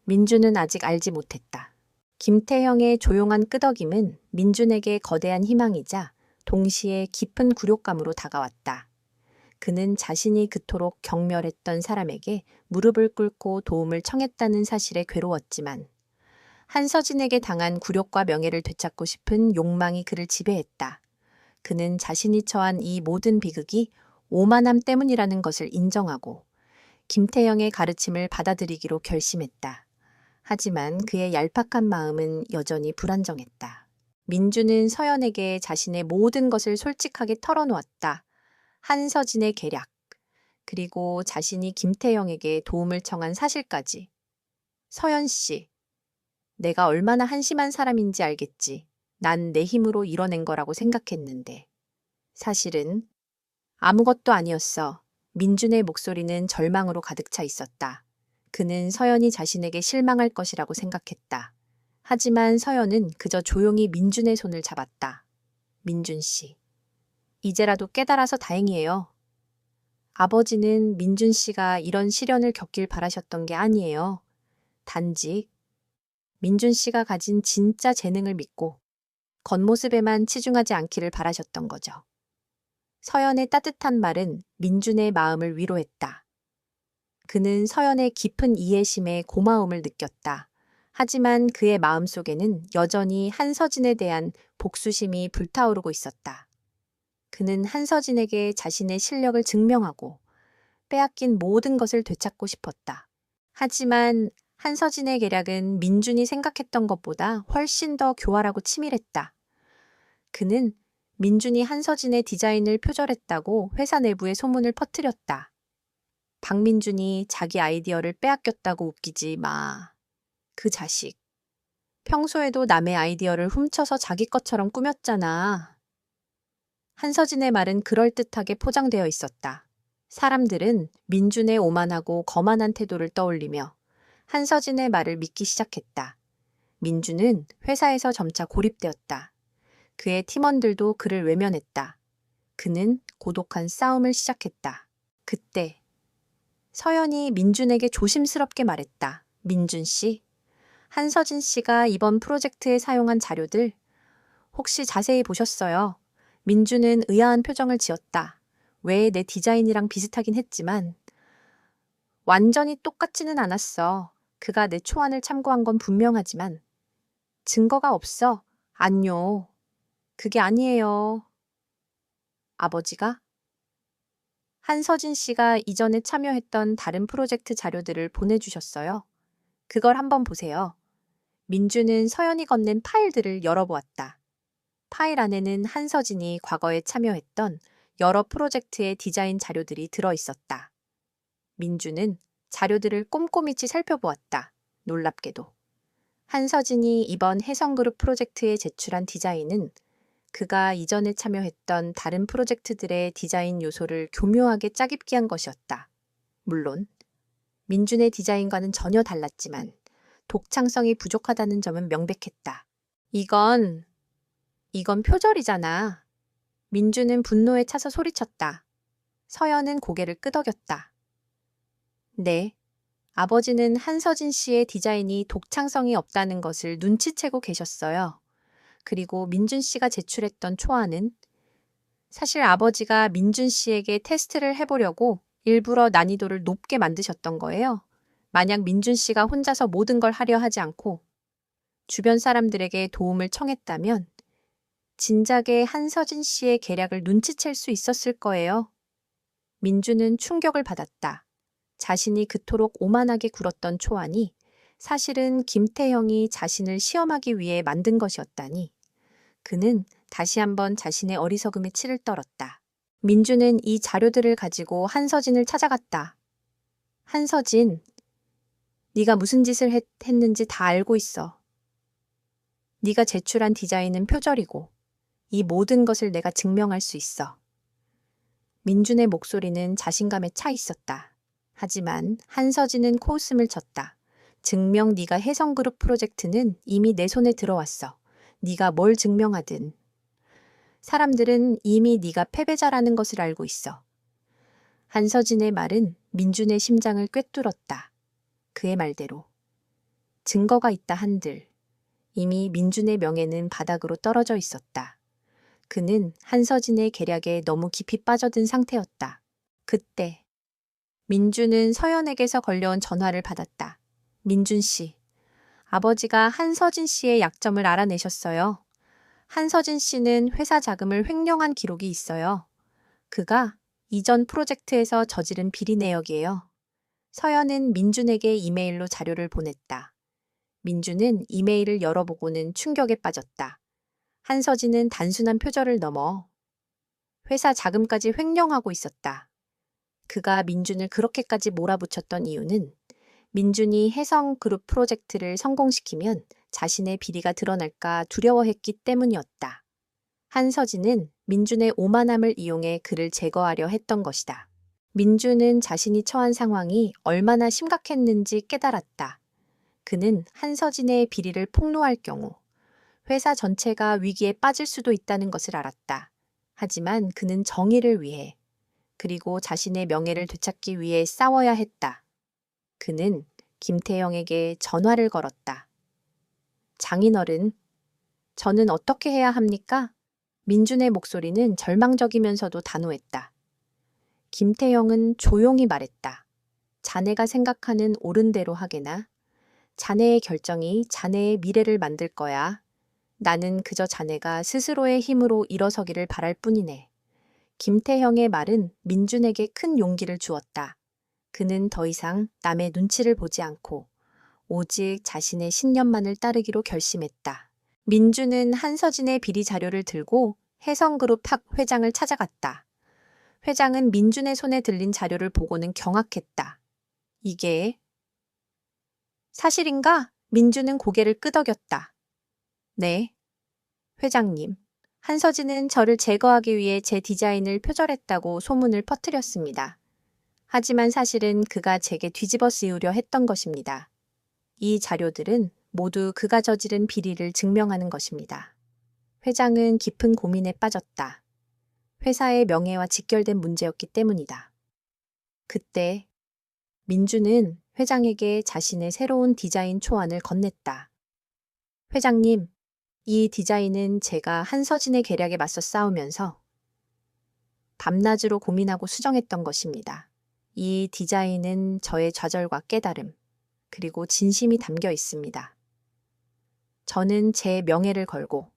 민준은 아직 알지 못했다. 김태형의 조용한 끄덕임은 민준에게 거대한 희망이자 동시에 깊은 굴욕감으로 다가왔다. 그는 자신이 그토록 경멸했던 사람에게 무릎을 꿇고 도움을 청했다는 사실에 괴로웠지만 한서진에게 당한 굴욕과 명예를 되찾고 싶은 욕망이 그를 지배했다. 그는 자신이 처한 이 모든 비극이 오만함 때문이라는 것을 인정하고 김태형의 가르침을 받아들이기로 결심했다. 하지만 그의 얄팍한 마음은 여전히 불안정했다. 민주는 서연에게 자신의 모든 것을 솔직하게 털어놓았다. 한서진의 계략, 그리고 자신이 김태형에게 도움을 청한 사실까지. 서연 씨, 내가 얼마나 한심한 사람인지 알겠지. 난 내 힘으로 이뤄낸 거라고 생각했는데. 사실은 아무것도 아니었어. 민준의 목소리는 절망으로 가득 차 있었다. 그는 서연이 자신에게 실망할 것이라고 생각했다. 하지만 서연은 그저 조용히 민준의 손을 잡았다. 민준 씨, 이제라도 깨달아서 다행이에요. 아버지는 민준 씨가 이런 시련을 겪길 바라셨던 게 아니에요. 단지 민준 씨가 가진 진짜 재능을 믿고 겉모습에만 치중하지 않기를 바라셨던 거죠. 서연의 따뜻한 말은 민준의 마음을 위로했다. 그는 서연의 깊은 이해심에 고마움을 느꼈다. 하지만 그의 마음속에는 여전히 한서진에 대한 복수심이 불타오르고 있었다. 그는 한서진에게 자신의 실력을 증명하고 빼앗긴 모든 것을 되찾고 싶었다. 하지만 한서진의 계략은 민준이 생각했던 것보다 훨씬 더 교활하고 치밀했다. 그는 민준이 한서진의 디자인을 표절했다고 회사 내부에 소문을 퍼뜨렸다. 박민준이 자기 아이디어를 빼앗겼다고 웃기지 마. 그 자식. 평소에도 남의 아이디어를 훔쳐서 자기 것처럼 꾸몄잖아. 한서진의 말은 그럴듯하게 포장되어 있었다. 사람들은 민준의 오만하고 거만한 태도를 떠올리며 한서진의 말을 믿기 시작했다. 민준은 회사에서 점차 고립되었다. 그의 팀원들도 그를 외면했다. 그는 고독한 싸움을 시작했다. 그때 서연이 민준에게 조심스럽게 말했다. 민준 씨, 한서진 씨가 이번 프로젝트에 사용한 자료들 혹시 자세히 보셨어요? 민준은 의아한 표정을 지었다. 왜 내 디자인이랑 비슷하긴 했지만 완전히 똑같지는 않았어. 그가 내 초안을 참고한 건 분명하지만 증거가 없어. 안요. 그게 아니에요. 아버지가? 한서진 씨가 이전에 참여했던 다른 프로젝트 자료들을 보내주셨어요. 그걸 한번 보세요. 민주는 서연이 건넨 파일들을 열어보았다. 파일 안에는 한서진이 과거에 참여했던 여러 프로젝트의 디자인 자료들이 들어있었다. 민주는 자료들을 꼼꼼히 살펴보았다. 놀랍게도. 한서진이 이번 혜성그룹 프로젝트에 제출한 디자인은 그가 이전에 참여했던 다른 프로젝트들의 디자인 요소를 교묘하게 짜깁기한 것이었다. 물론 민준의 디자인과는 전혀 달랐지만 독창성이 부족하다는 점은 명백했다. 이건 표절이잖아. 민준은 분노에 차서 소리쳤다. 서연은 고개를 끄덕였다. 네. 아버지는 한서진 씨의 디자인이 독창성이 없다는 것을 눈치채고 계셨어요. 그리고 민준 씨가 제출했던 초안은 사실 아버지가 민준 씨에게 테스트를 해보려고 일부러 난이도를 높게 만드셨던 거예요. 만약 민준 씨가 혼자서 모든 걸 하려 하지 않고 주변 사람들에게 도움을 청했다면 진작에 한서진 씨의 계략을 눈치챌 수 있었을 거예요. 민주는 충격을 받았다. 자신이 그토록 오만하게 굴었던 초안이 사실은 김태형이 자신을 시험하기 위해 만든 것이었다니. 그는 다시 한번 자신의 어리석음에 치를 떨었다. 민주는 이 자료들을 가지고 한서진을 찾아갔다. 한서진, 네가 무슨 짓을 했는지 다 알고 있어. 네가 제출한 디자인은 표절이고 이 모든 것을 내가 증명할 수 있어. 민준의 목소리는 자신감에 차 있었다. 하지만 한서진은 코웃음을 쳤다. 증명 네가 혜성그룹 프로젝트는 이미 내 손에 들어왔어. 네가 뭘 증명하든. 사람들은 이미 네가 패배자라는 것을 알고 있어. 한서진의 말은 민준의 심장을 꿰뚫었다. 그의 말대로. 증거가 있다 한들 이미 민준의 명예는 바닥으로 떨어져 있었다. 그는 한서진의 계략에 너무 깊이 빠져든 상태였다. 그때 민준은 서연에게서 걸려온 전화를 받았다. 민준 씨, 아버지가 한서진 씨의 약점을 알아내셨어요. 한서진 씨는 회사 자금을 횡령한 기록이 있어요. 그가 이전 프로젝트에서 저지른 비리 내역이에요. 서연은 민준에게 이메일로 자료를 보냈다. 민준은 이메일을 열어보고는 충격에 빠졌다. 한서진은 단순한 표절을 넘어 회사 자금까지 횡령하고 있었다. 그가 민준을 그렇게까지 몰아붙였던 이유는 민준이 혜성그룹 프로젝트를 성공시키면 자신의 비리가 드러날까 두려워했기 때문이었다. 한서진은 민준의 오만함을 이용해 그를 제거하려 했던 것이다. 민준은 자신이 처한 상황이 얼마나 심각했는지 깨달았다. 그는 한서진의 비리를 폭로할 경우 회사 전체가 위기에 빠질 수도 있다는 것을 알았다. 하지만 그는 정의를 위해 그리고 자신의 명예를 되찾기 위해 싸워야 했다. 그는 김태형에게 전화를 걸었다. 장인어른, 저는 어떻게 해야 합니까? 민준의 목소리는 절망적이면서도 단호했다. 김태형은 조용히 말했다. 자네가 생각하는 옳은 대로 하게나. 자네의 결정이 자네의 미래를 만들 거야. 나는 그저 자네가 스스로의 힘으로 일어서기를 바랄 뿐이네. 김태형의 말은 민준에게 큰 용기를 주었다. 그는 더 이상 남의 눈치를 보지 않고 오직 자신의 신념만을 따르기로 결심했다. 민준은 한서진의 비리 자료를 들고 혜성그룹 학 회장을 찾아갔다. 회장은 민준의 손에 들린 자료를 보고는 경악했다. 이게 사실인가? 민준은 고개를 끄덕였다. 네, 회장님. 한서진은 저를 제거하기 위해 제 디자인을 표절했다고 소문을 퍼뜨렸습니다. 하지만 사실은 그가 제게 뒤집어 씌우려 했던 것입니다. 이 자료들은 모두 그가 저지른 비리를 증명하는 것입니다. 회장은 깊은 고민에 빠졌다. 회사의 명예와 직결된 문제였기 때문이다. 그때 민주는 회장에게 자신의 새로운 디자인 초안을 건넸다. 회장님, 이 디자인은 제가 한서진의 계략에 맞서 싸우면서 밤낮으로 고민하고 수정했던 것입니다. 이 디자인은 저의 좌절과 깨달음, 그리고 진심이 담겨 있습니다. 저는 제 명예를 걸고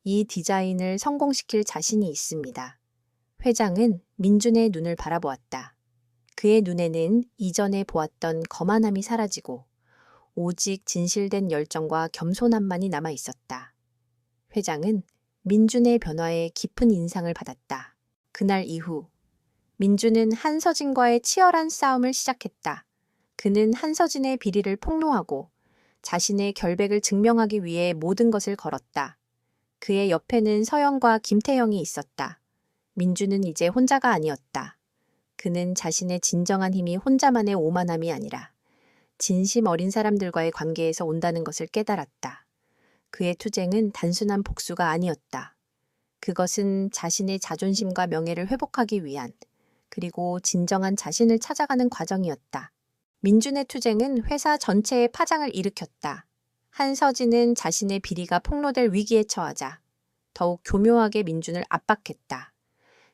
이 디자인을 성공시킬 자신이 있습니다. 회장은 민준의 눈을 바라보았다. 그의 눈에는 이전에 보았던 거만함이 사라지고 오직 진실된 열정과 겸손함만이 남아 있었다. 회장은 민준의 변화에 깊은 인상을 받았다. 그날 이후 민준은 한서진과의 치열한 싸움을 시작했다. 그는 한서진의 비리를 폭로하고 자신의 결백을 증명하기 위해 모든 것을 걸었다. 그의 옆에는 서영과 김태형이 있었다. 민준은 이제 혼자가 아니었다. 그는 자신의 진정한 힘이 혼자만의 오만함이 아니라 진심 어린 사람들과의 관계에서 온다는 것을 깨달았다. 그의 투쟁은 단순한 복수가 아니었다. 그것은 자신의 자존심과 명예를 회복하기 위한, 그리고 진정한 자신을 찾아가는 과정이었다. 민준의 투쟁은 회사 전체에 파장을 일으켰다. 한서진은 자신의 비리가 폭로될 위기에 처하자 더욱 교묘하게 민준을 압박했다.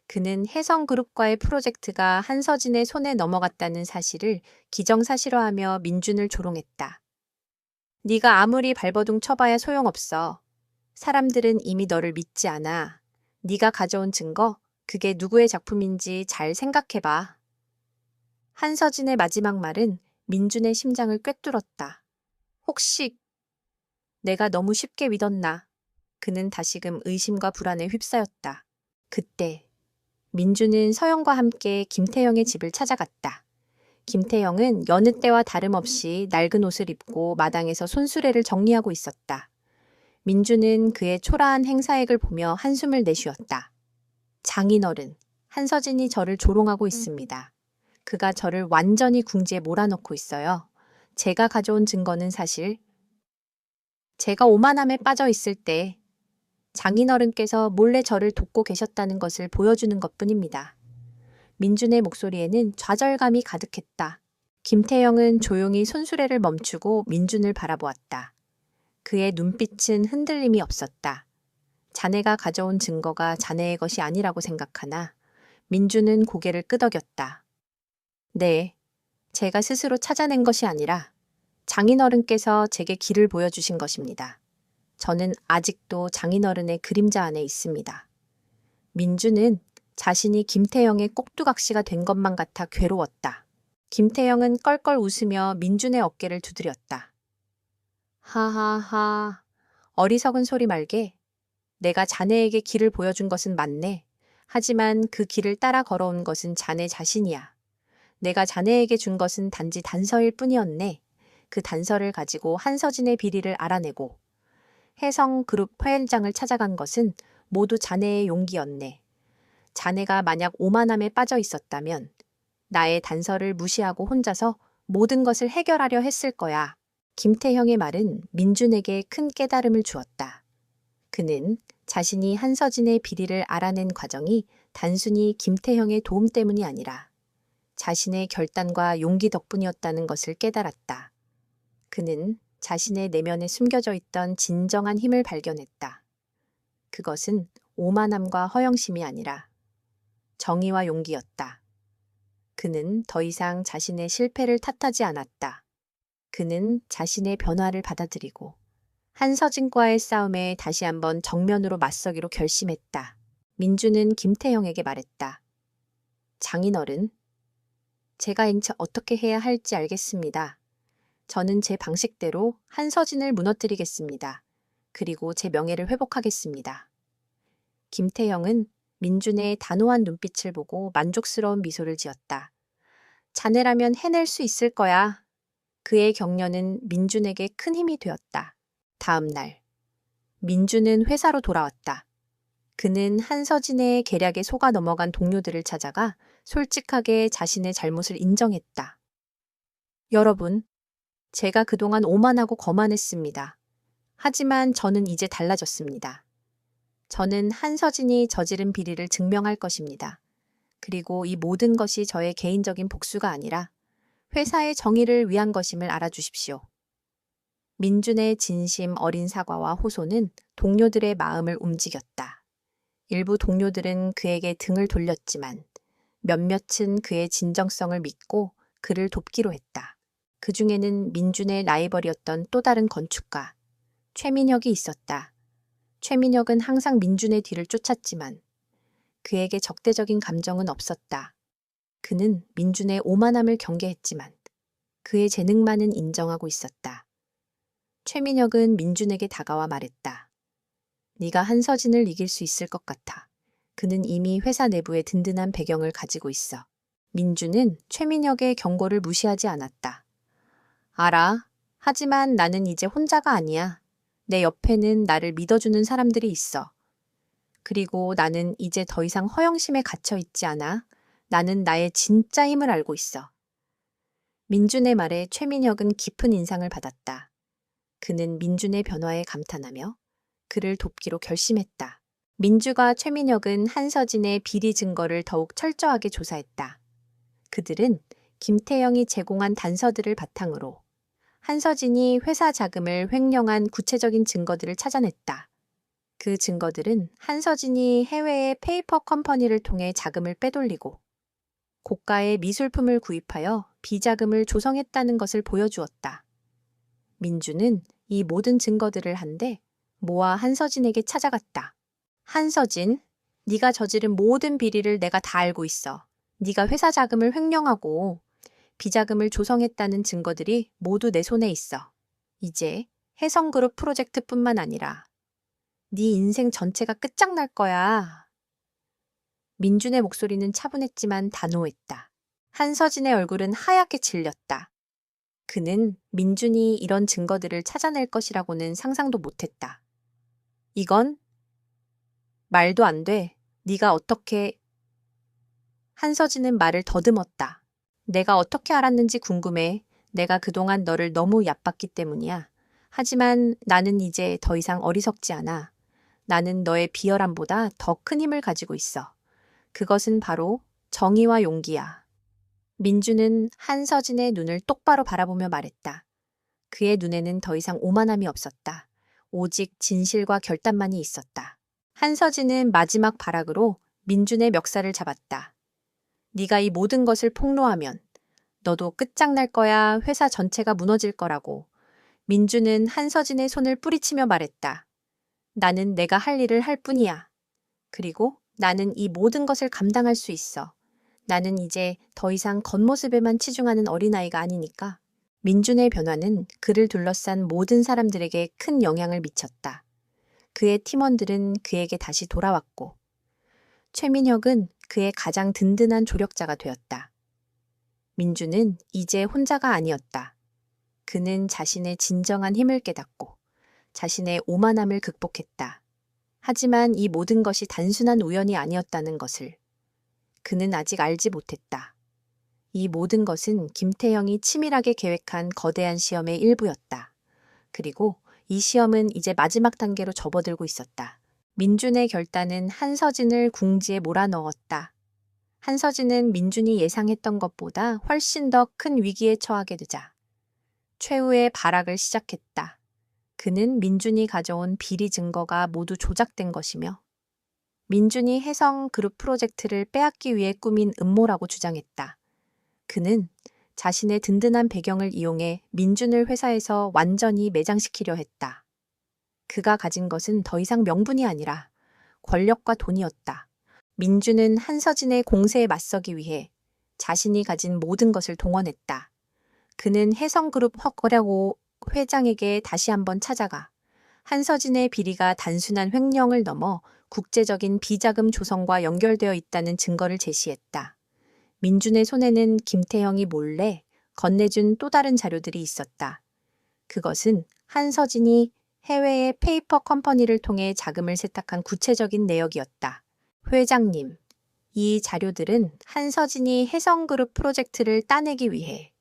그는 혜성그룹과의 프로젝트가 한서진의 손에 넘어갔다는 사실을 기정사실화하며 민준을 조롱했다. 네가 아무리 발버둥 쳐봐야 소용없어. 사람들은 이미 너를 믿지 않아. 네가 가져온 증거, 그게 누구의 작품인지 잘 생각해봐. 한서진의 마지막 말은 민준의 심장을 꿰뚫었다. 혹시 내가 너무 쉽게 믿었나? 그는 다시금 의심과 불안에 휩싸였다. 그때 민준은 서영과 함께 김태형의 집을 찾아갔다. 김태형은 여느 때와 다름없이 낡은 옷을 입고 마당에서 손수레를 정리하고 있었다. 민준은 그의 초라한 행사액을 보며 한숨을 내쉬었다. 장인어른, 한서진이 저를 조롱하고 있습니다. 그가 저를 완전히 궁지에 몰아넣고 있어요. 제가 가져온 증거는 사실 제가 오만함에 빠져 있을 때 장인어른께서 몰래 저를 돕고 계셨다는 것을 보여주는 것뿐입니다. 민준의 목소리에는 좌절감이 가득했다. 김태형은 조용히 손수레를 멈추고 민준을 바라보았다. 그의 눈빛은 흔들림이 없었다. 자네가 가져온 증거가 자네의 것이 아니라고 생각하나 민준은 고개를 끄덕였다. 네, 제가 스스로 찾아낸 것이 아니라 장인어른께서 제게 길을 보여주신 것입니다. 저는 아직도 장인어른의 그림자 안에 있습니다. 민준은 자신이 김태형의 꼭두각시가 된 것만 같아 괴로웠다. 김태형은 껄껄 웃으며 민준의 어깨를 두드렸다. 하하하, 어리석은 소리 말게. 내가 자네에게 길을 보여준 것은 맞네. 하지만 그 길을 따라 걸어온 것은 자네 자신이야. 내가 자네에게 준 것은 단지 단서일 뿐이었네. 그 단서를 가지고 한서진의 비리를 알아내고 혜성그룹 회장을 찾아간 것은 모두 자네의 용기였네. 자네가 만약 오만함에 빠져 있었다면 나의 단서를 무시하고 혼자서 모든 것을 해결하려 했을 거야. 김태형의 말은 민준에게 큰 깨달음을 주었다. 그는 자신이 한서진의 비리를 알아낸 과정이 단순히 김태형의 도움 때문이 아니라 자신의 결단과 용기 덕분이었다는 것을 깨달았다. 그는 자신의 내면에 숨겨져 있던 진정한 힘을 발견했다. 그것은 오만함과 허영심이 아니라 정의와 용기였다. 그는 더 이상 자신의 실패를 탓하지 않았다. 그는 자신의 변화를 받아들이고 한서진과의 싸움에 다시 한번 정면으로 맞서기로 결심했다. 민준은 김태형에게 말했다. 장인어른, 제가 인체 어떻게 해야 할지 알겠습니다. 저는 제 방식대로 한서진을 무너뜨리겠습니다. 그리고 제 명예를 회복하겠습니다. 김태형은 민준의 단호한 눈빛을 보고 만족스러운 미소를 지었다. 자네라면 해낼 수 있을 거야. 그의 격려는 민준에게 큰 힘이 되었다. 다음 날, 민준은 회사로 돌아왔다. 그는 한서진의 계략에 속아 넘어간 동료들을 찾아가 솔직하게 자신의 잘못을 인정했다. 여러분, 제가 그동안 오만하고 거만했습니다. 하지만 저는 이제 달라졌습니다. 저는 한서진이 저지른 비리를 증명할 것입니다. 그리고 이 모든 것이 저의 개인적인 복수가 아니라 회사의 정의를 위한 것임을 알아주십시오. 민준의 진심 어린 사과와 호소는 동료들의 마음을 움직였다. 일부 동료들은 그에게 등을 돌렸지만 몇몇은 그의 진정성을 믿고 그를 돕기로 했다. 그 중에는 민준의 라이벌이었던 또 다른 건축가, 최민혁이 있었다. 최민혁은 항상 민준의 뒤를 쫓았지만 그에게 적대적인 감정은 없었다. 그는 민준의 오만함을 경계했지만 그의 재능만은 인정하고 있었다. 최민혁은 민준에게 다가와 말했다. 네가 한서진을 이길 수 있을 것 같아. 그는 이미 회사 내부에 든든한 배경을 가지고 있어. 민준은 최민혁의 경고를 무시하지 않았다. 알아. 하지만 나는 이제 혼자가 아니야. 내 옆에는 나를 믿어주는 사람들이 있어. 그리고 나는 이제 더 이상 허영심에 갇혀 있지 않아. 나는 나의 진짜 힘을 알고 있어. 민준의 말에 최민혁은 깊은 인상을 받았다. 그는 민준의 변화에 감탄하며 그를 돕기로 결심했다. 민주가 최민혁은 한서진의 비리 증거를 더욱 철저하게 조사했다. 그들은 김태형이 제공한 단서들을 바탕으로 한서진이 회사 자금을 횡령한 구체적인 증거들을 찾아냈다. 그 증거들은 한서진이 해외의 페이퍼 컴퍼니를 통해 자금을 빼돌리고 고가의 미술품을 구입하여 비자금을 조성했다는 것을 보여주었다. 민주는 이 모든 증거들을 한데 모아 한서진에게 찾아갔다. 한서진, 네가 저지른 모든 비리를 내가 다 알고 있어. 네가 회사 자금을 횡령하고 비자금을 조성했다는 증거들이 모두 내 손에 있어. 이제 혜성그룹 프로젝트뿐만 아니라 네 인생 전체가 끝장날 거야. 민준의 목소리는 차분했지만 단호했다. 한서진의 얼굴은 하얗게 질렸다. 그는 민준이 이런 증거들을 찾아낼 것이라고는 상상도 못했다. 이건 말도 안 돼. 네가 어떻게... 한서진은 말을 더듬었다. 내가 어떻게 알았는지 궁금해. 내가 그동안 너를 너무 얕봤기 때문이야. 하지만 나는 이제 더 이상 어리석지 않아. 나는 너의 비열함보다 더 큰 힘을 가지고 있어. 그것은 바로 정의와 용기야. 민주는 한서진의 눈을 똑바로 바라보며 말했다. 그의 눈에는 더 이상 오만함이 없었다. 오직 진실과 결단만이 있었다. 한서진은 마지막 발악으로 민준의 멱살을 잡았다. 네가 이 모든 것을 폭로하면 너도 끝장날 거야. 회사 전체가 무너질 거라고. 민준은 한서진의 손을 뿌리치며 말했다. 나는 내가 할 일을 할 뿐이야. 그리고 나는 이 모든 것을 감당할 수 있어. 나는 이제 더 이상 겉모습에만 치중하는 어린아이가 아니니까. 민준의 변화는 그를 둘러싼 모든 사람들에게 큰 영향을 미쳤다. 그의 팀원들은 그에게 다시 돌아왔고 최민혁은 그의 가장 든든한 조력자가 되었다. 민준은 이제 혼자가 아니었다. 그는 자신의 진정한 힘을 깨닫고 자신의 오만함을 극복했다. 하지만 이 모든 것이 단순한 우연이 아니었다는 것을 그는 아직 알지 못했다. 이 모든 것은 김태형이 치밀하게 계획한 거대한 시험의 일부였다. 그리고 이 시험은 이제 마지막 단계로 접어들고 있었다. 민준의 결단은 한서진을 궁지에 몰아넣었다. 한서진은 민준이 예상했던 것보다 훨씬 더 큰 위기에 처하게 되자 최후의 발악을 시작했다. 그는 민준이 가져온 비리 증거가 모두 조작된 것이며 민준이 혜성그룹 프로젝트를 빼앗기 위해 꾸민 음모라고 주장했다. 그는 자신의 든든한 배경을 이용해 민준을 회사에서 완전히 매장시키려 했다. 그가 가진 것은 더 이상 명분이 아니라 권력과 돈이었다. 민준은 한서진의 공세에 맞서기 위해 자신이 가진 모든 것을 동원했다. 그는 혜성그룹 허거려고 회장에게 다시 한번 찾아가 한서진의 비리가 단순한 횡령을 넘어 국제적인 비자금 조성과 연결되어 있다는 증거를 제시했다. 민준의 손에는 김태형이 몰래 건네준 또 다른 자료들이 있었다. 그것은 한서진이 해외의 페이퍼 컴퍼니를 통해 자금을 세탁한 구체적인 내역이었다. 회장님, 이 자료들은 한서진이 혜성그룹 프로젝트를 따내기 위해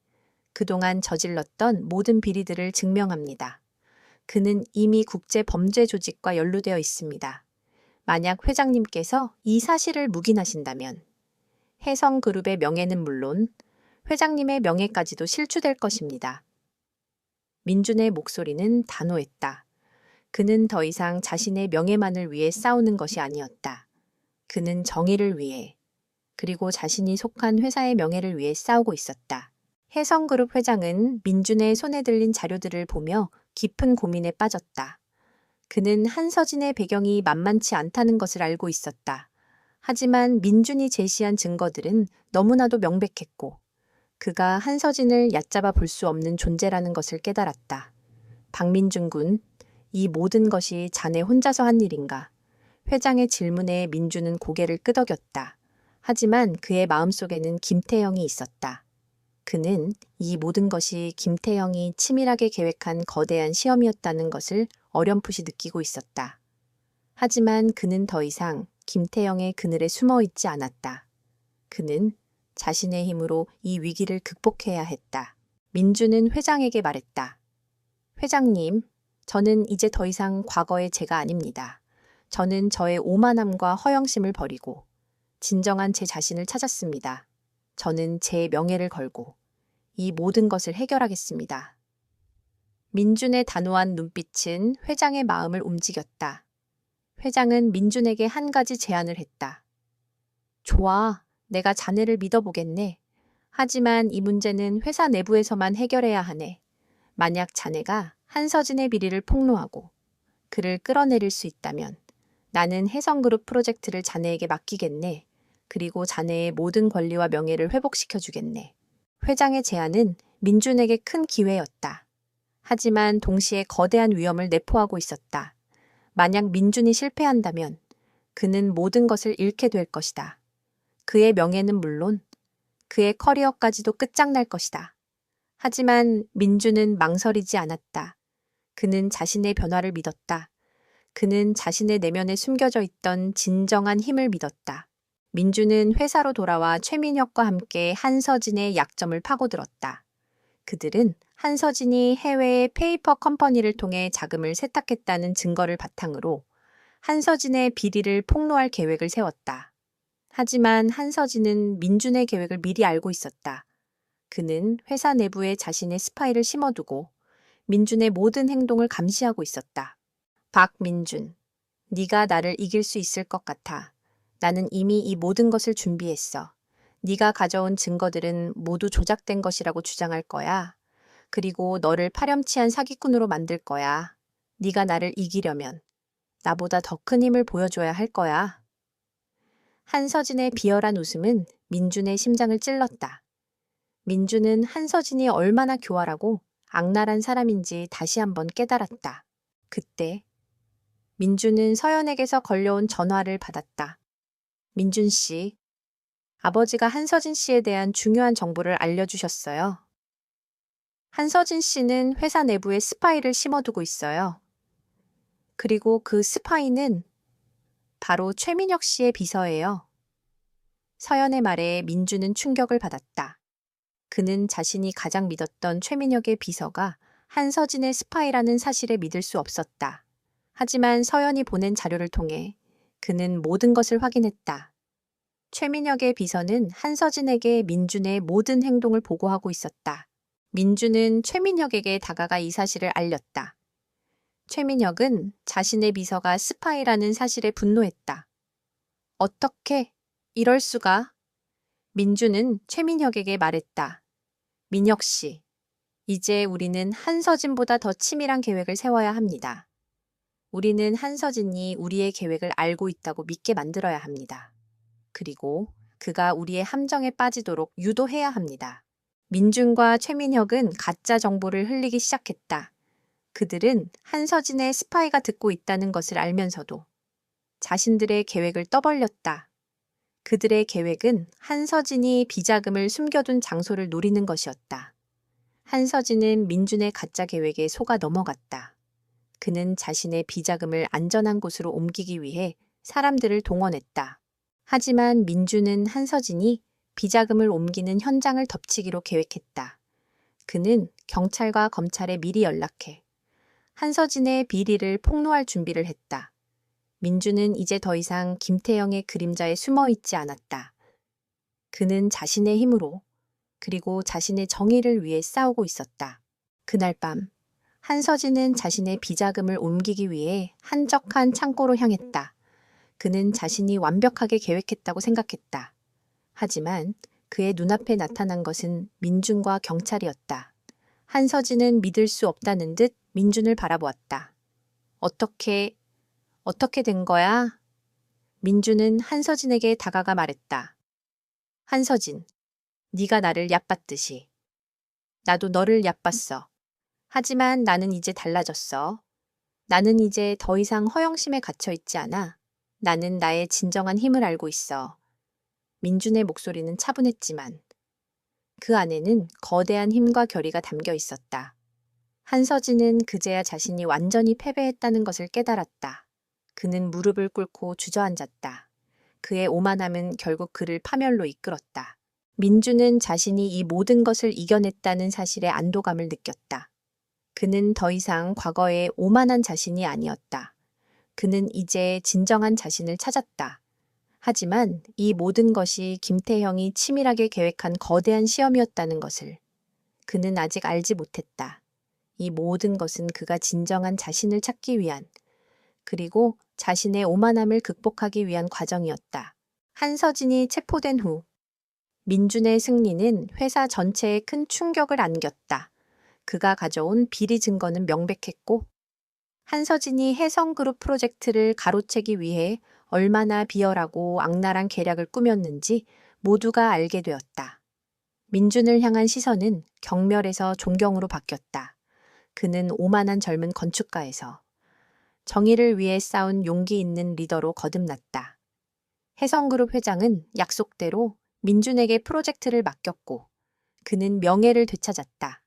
그동안 저질렀던 모든 비리들을 증명합니다. 그는 이미 국제 범죄 조직과 연루되어 있습니다. 만약 회장님께서 이 사실을 묵인하신다면 혜성그룹의 명예는 물론 회장님의 명예까지도 실추될 것입니다. 민준의 목소리는 단호했다. 그는 더 이상 자신의 명예만을 위해 싸우는 것이 아니었다. 그는 정의를 위해, 그리고 자신이 속한 회사의 명예를 위해 싸우고 있었다. 혜성그룹 회장은 민준의 손에 들린 자료들을 보며 깊은 고민에 빠졌다. 그는 한서진의 배경이 만만치 않다는 것을 알고 있었다. 하지만 민준이 제시한 증거들은 너무나도 명백했고 그가 한서진을 얕잡아 볼 수 없는 존재라는 것을 깨달았다. 박민준 군, 이 모든 것이 자네 혼자서 한 일인가? 회장의 질문에 민준은 고개를 끄덕였다. 하지만 그의 마음속에는 김태형이 있었다. 그는 이 모든 것이 김태형이 치밀하게 계획한 거대한 시험이었다는 것을 어렴풋이 느끼고 있었다. 하지만 그는 더 이상 김태형의 그늘에 숨어 있지 않았다. 그는 자신의 힘으로 이 위기를 극복해야 했다. 민주는 회장에게 말했다. 회장님, 저는 이제 더 이상 과거의 제가 아닙니다. 저는 저의 오만함과 허영심을 버리고 진정한 제 자신을 찾았습니다. 저는 제 명예를 걸고 이 모든 것을 해결하겠습니다. 민준의 단호한 눈빛은 회장의 마음을 움직였다. 회장은 민준에게 한 가지 제안을 했다. 좋아, 내가 자네를 믿어보겠네. 하지만 이 문제는 회사 내부에서만 해결해야 하네. 만약 자네가 한서진의 비리를 폭로하고 그를 끌어내릴 수 있다면 나는 혜성그룹 프로젝트를 자네에게 맡기겠네. 그리고 자네의 모든 권리와 명예를 회복시켜주겠네. 회장의 제안은 민준에게 큰 기회였다. 하지만 동시에 거대한 위험을 내포하고 있었다. 만약 민준이 실패한다면 그는 모든 것을 잃게 될 것이다. 그의 명예는 물론 그의 커리어까지도 끝장날 것이다. 하지만 민준은 망설이지 않았다. 그는 자신의 변화를 믿었다. 그는 자신의 내면에 숨겨져 있던 진정한 힘을 믿었다. 민준은 회사로 돌아와 최민혁과 함께 한서진의 약점을 파고들었다. 그들은 한서진이 해외의 페이퍼 컴퍼니를 통해 자금을 세탁했다는 증거를 바탕으로 한서진의 비리를 폭로할 계획을 세웠다. 하지만 한서진은 민준의 계획을 미리 알고 있었다. 그는 회사 내부에 자신의 스파이를 심어두고 민준의 모든 행동을 감시하고 있었다. 박민준, 네가 나를 이길 수 있을 것 같아. 나는 이미 이 모든 것을 준비했어. 네가 가져온 증거들은 모두 조작된 것이라고 주장할 거야. 그리고 너를 파렴치한 사기꾼으로 만들 거야. 네가 나를 이기려면 나보다 더 큰 힘을 보여줘야 할 거야. 한서진의 비열한 웃음은 민준의 심장을 찔렀다. 민준은 한서진이 얼마나 교활하고 악랄한 사람인지 다시 한번 깨달았다. 그때 민준은 서연에게서 걸려온 전화를 받았다. 민준 씨, 아버지가 한서진 씨에 대한 중요한 정보를 알려주셨어요. 한서진 씨는 회사 내부에 스파이를 심어두고 있어요. 그리고 그 스파이는 바로 최민혁 씨의 비서예요. 서연의 말에 민준은 충격을 받았다. 그는 자신이 가장 믿었던 최민혁의 비서가 한서진의 스파이라는 사실에 믿을 수 없었다. 하지만 서연이 보낸 자료를 통해 그는 모든 것을 확인했다. 최민혁의 비서는 한서진에게 민준의 모든 행동을 보고하고 있었다. 민준은 최민혁에게 다가가 이 사실을 알렸다. 최민혁은 자신의 비서가 스파이라는 사실에 분노했다. 어떻게? 이럴 수가? 민준은 최민혁에게 말했다. 민혁 씨, 이제 우리는 한서진보다 더 치밀한 계획을 세워야 합니다. 우리는 한서진이 우리의 계획을 알고 있다고 믿게 만들어야 합니다. 그리고 그가 우리의 함정에 빠지도록 유도해야 합니다. 민준과 최민혁은 가짜 정보를 흘리기 시작했다. 그들은 한서진의 스파이가 듣고 있다는 것을 알면서도 자신들의 계획을 떠벌렸다. 그들의 계획은 한서진이 비자금을 숨겨둔 장소를 노리는 것이었다. 한서진은 민준의 가짜 계획에 속아 넘어갔다. 그는 자신의 비자금을 안전한 곳으로 옮기기 위해 사람들을 동원했다. 하지만 민준은 한서진이 비자금을 옮기는 현장을 덮치기로 계획했다. 그는 경찰과 검찰에 미리 연락해 한서진의 비리를 폭로할 준비를 했다. 민주는 이제 더 이상 김태형의 그림자에 숨어 있지 않았다. 그는 자신의 힘으로 그리고 자신의 정의를 위해 싸우고 있었다. 그날 밤 한서진은 자신의 비자금을 옮기기 위해 한적한 창고로 향했다. 그는 자신이 완벽하게 계획했다고 생각했다. 하지만 그의 눈앞에 나타난 것은 민준과 경찰이었다. 한서진은 믿을 수 없다는 듯 민준을 바라보았다. 어떻게 된 거야? 민준은 한서진에게 다가가 말했다. 한서진, 네가 나를 얕봤듯이. 나도 너를 얕봤어. 하지만 나는 이제 달라졌어. 나는 이제 더 이상 허영심에 갇혀 있지 않아. 나는 나의 진정한 힘을 알고 있어. 민준의 목소리는 차분했지만 그 안에는 거대한 힘과 결의가 담겨 있었다. 한서진은 그제야 자신이 완전히 패배했다는 것을 깨달았다. 그는 무릎을 꿇고 주저앉았다. 그의 오만함은 결국 그를 파멸로 이끌었다. 민주는 자신이 이 모든 것을 이겨냈다는 사실에 안도감을 느꼈다. 그는 더 이상 과거의 오만한 자신이 아니었다. 그는 이제 진정한 자신을 찾았다. 하지만 이 모든 것이 김태형이 치밀하게 계획한 거대한 시험이었다는 것을 그는 아직 알지 못했다. 이 모든 것은 그가 진정한 자신을 찾기 위한 그리고 자신의 오만함을 극복하기 위한 과정이었다. 한서진이 체포된 후 민준의 승리는 회사 전체에 큰 충격을 안겼다. 그가 가져온 비리 증거는 명백했고 한서진이 혜성그룹 프로젝트를 가로채기 위해 얼마나 비열하고 악랄한 계략을 꾸몄는지 모두가 알게 되었다. 민준을 향한 시선은 경멸에서 존경으로 바뀌었다. 그는 오만한 젊은 건축가에서 정의를 위해 싸운 용기 있는 리더로 거듭났다. 혜성그룹 회장은 약속대로 민준에게 프로젝트를 맡겼고 그는 명예를 되찾았다.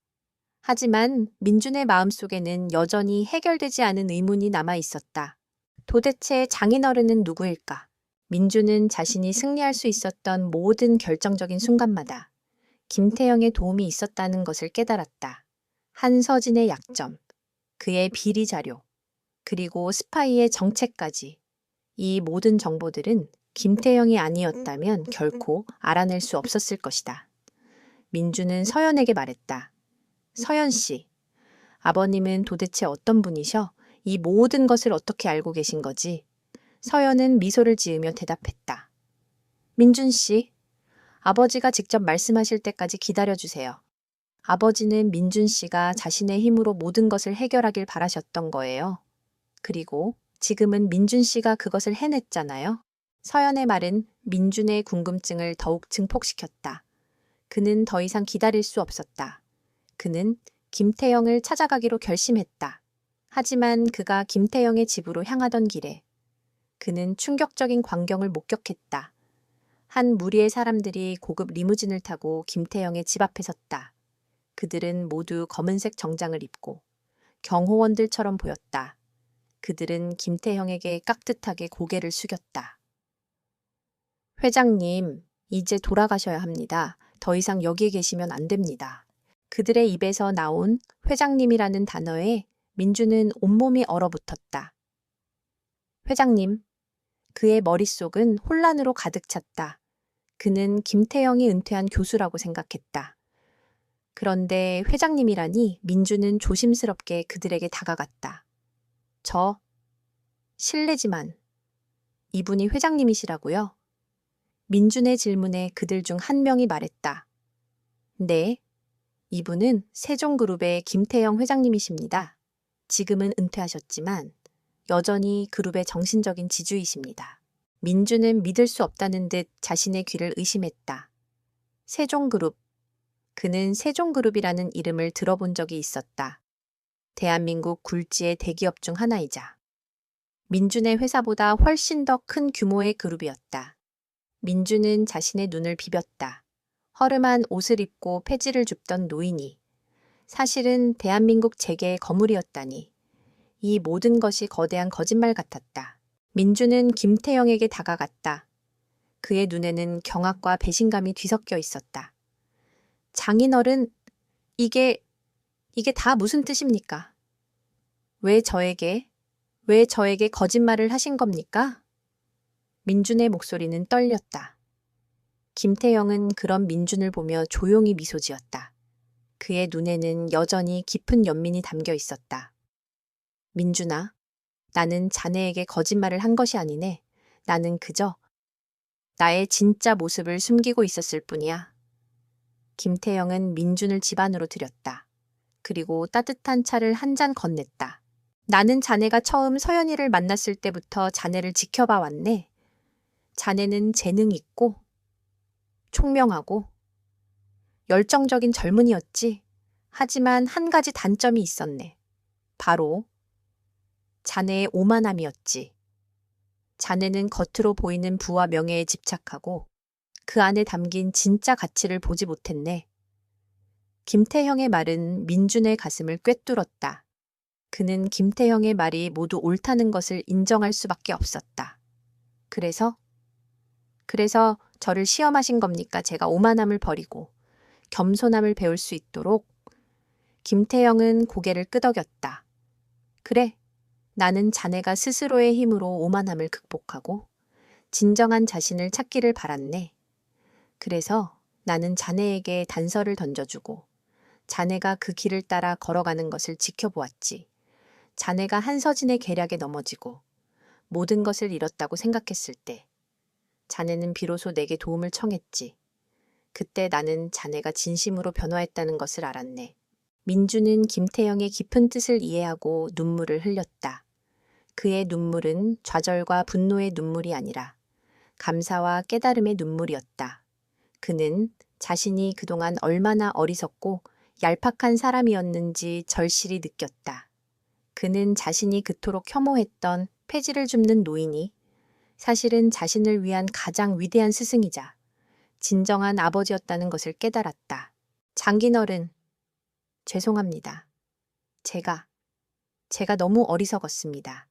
하지만 민준의 마음속에는 여전히 해결되지 않은 의문이 남아 있었다. 도대체 장인어른은 누구일까? 민준은 자신이 승리할 수 있었던 모든 결정적인 순간마다 김태형의 도움이 있었다는 것을 깨달았다. 한서진의 약점, 그의 비리 자료, 그리고 스파이의 정체까지 이 모든 정보들은 김태형이 아니었다면 결코 알아낼 수 없었을 것이다. 민준은 서연에게 말했다. 서연 씨, 아버님은 도대체 어떤 분이셔? 이 모든 것을 어떻게 알고 계신 거지? 서연은 미소를 지으며 대답했다. 민준 씨, 아버지가 직접 말씀하실 때까지 기다려주세요. 아버지는 민준 씨가 자신의 힘으로 모든 것을 해결하길 바라셨던 거예요. 그리고 지금은 민준 씨가 그것을 해냈잖아요. 서연의 말은 민준의 궁금증을 더욱 증폭시켰다. 그는 더 이상 기다릴 수 없었다. 그는 김태형을 찾아가기로 결심했다. 하지만 그가 김태형의 집으로 향하던 길에 그는 충격적인 광경을 목격했다. 한 무리의 사람들이 고급 리무진을 타고 김태형의 집 앞에 섰다. 그들은 모두 검은색 정장을 입고 경호원들처럼 보였다. 그들은 김태형에게 깍듯하게 고개를 숙였다. 회장님, 이제 돌아가셔야 합니다. 더 이상 여기에 계시면 안 됩니다. 그들의 입에서 나온 회장님이라는 단어에 민주는 온몸이 얼어붙었다. 회장님, 그의 머릿속은 혼란으로 가득 찼다. 그는 김태형이 은퇴한 교수라고 생각했다. 그런데 회장님이라니 민주는 조심스럽게 그들에게 다가갔다. 실례지만 이분이 회장님이시라고요? 민준의 질문에 그들 중 한 명이 말했다. 네, 이분은 세종그룹의 김태형 회장님이십니다. 지금은 은퇴하셨지만 여전히 그룹의 정신적인 지주이십니다. 민준은 믿을 수 없다는 듯 자신의 귀를 의심했다. 세종그룹. 그는 세종그룹이라는 이름을 들어본 적이 있었다. 대한민국 굴지의 대기업 중 하나이자 민준의 회사보다 훨씬 더 큰 규모의 그룹이었다. 민준은 자신의 눈을 비볐다. 허름한 옷을 입고 폐지를 줍던 노인이 사실은 대한민국 재계의 거물이었다니. 이 모든 것이 거대한 거짓말 같았다. 민준은 김태형에게 다가갔다. 그의 눈에는 경악과 배신감이 뒤섞여 있었다. 장인어른, 이게 다 무슨 뜻입니까? 왜 저에게, 왜 저에게 거짓말을 하신 겁니까? 민준의 목소리는 떨렸다. 김태형은 그런 민준을 보며 조용히 미소 지었다. 그의 눈에는 여전히 깊은 연민이 담겨 있었다. 민준아, 나는 자네에게 거짓말을 한 것이 아니네. 나는 그저 나의 진짜 모습을 숨기고 있었을 뿐이야. 김태형은 민준을 집 안으로 들였다. 그리고 따뜻한 차를 한 잔 건넸다. 나는 자네가 처음 서연이를 만났을 때부터 자네를 지켜봐 왔네. 자네는 재능 있고 총명하고 열정적인 젊은이였지. 하지만 한 가지 단점이 있었네. 바로 자네의 오만함이었지. 자네는 겉으로 보이는 부와 명예에 집착하고 그 안에 담긴 진짜 가치를 보지 못했네. 김태형의 말은 민준의 가슴을 꿰뚫었다. 그는 김태형의 말이 모두 옳다는 것을 인정할 수밖에 없었다. 그래서 저를 시험하신 겁니까? 제가 오만함을 버리고 겸손함을 배울 수 있도록. 김태형은 고개를 끄덕였다. 그래, 나는 자네가 스스로의 힘으로 오만함을 극복하고 진정한 자신을 찾기를 바랐네. 그래서 나는 자네에게 단서를 던져주고 자네가 그 길을 따라 걸어가는 것을 지켜보았지. 자네가 한서진의 계략에 넘어지고 모든 것을 잃었다고 생각했을 때 자네는 비로소 내게 도움을 청했지. 그때 나는 자네가 진심으로 변화했다는 것을 알았네. 민주는 김태형의 깊은 뜻을 이해하고 눈물을 흘렸다. 그의 눈물은 좌절과 분노의 눈물이 아니라 감사와 깨달음의 눈물이었다. 그는 자신이 그동안 얼마나 어리석고 얄팍한 사람이었는지 절실히 느꼈다. 그는 자신이 그토록 혐오했던 폐지를 줍는 노인이 사실은 자신을 위한 가장 위대한 스승이자 진정한 아버지였다는 것을 깨달았다. 장긴어른, 죄송합니다. 제가 너무 어리석었습니다.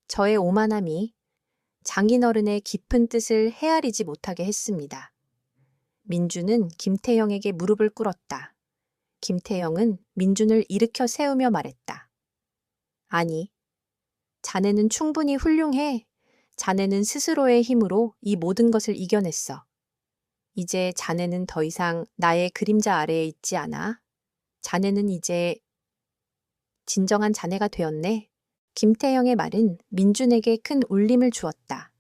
저의 오만함이 장인어른의 깊은 뜻을 헤아리지 못하게 했습니다. 민준은 김태형에게 무릎을 꿇었다. 김태형은 민준을 일으켜 세우며 말했다. 아니, 자네는 충분히 훌륭해. 자네는 스스로의 힘으로 이 모든 것을 이겨냈어. 이제 자네는 더 이상 나의 그림자 아래에 있지 않아. 자네는 이제 진정한 자네가 되었네. 김태형의 말은 민준에게 큰 울림을 주었다.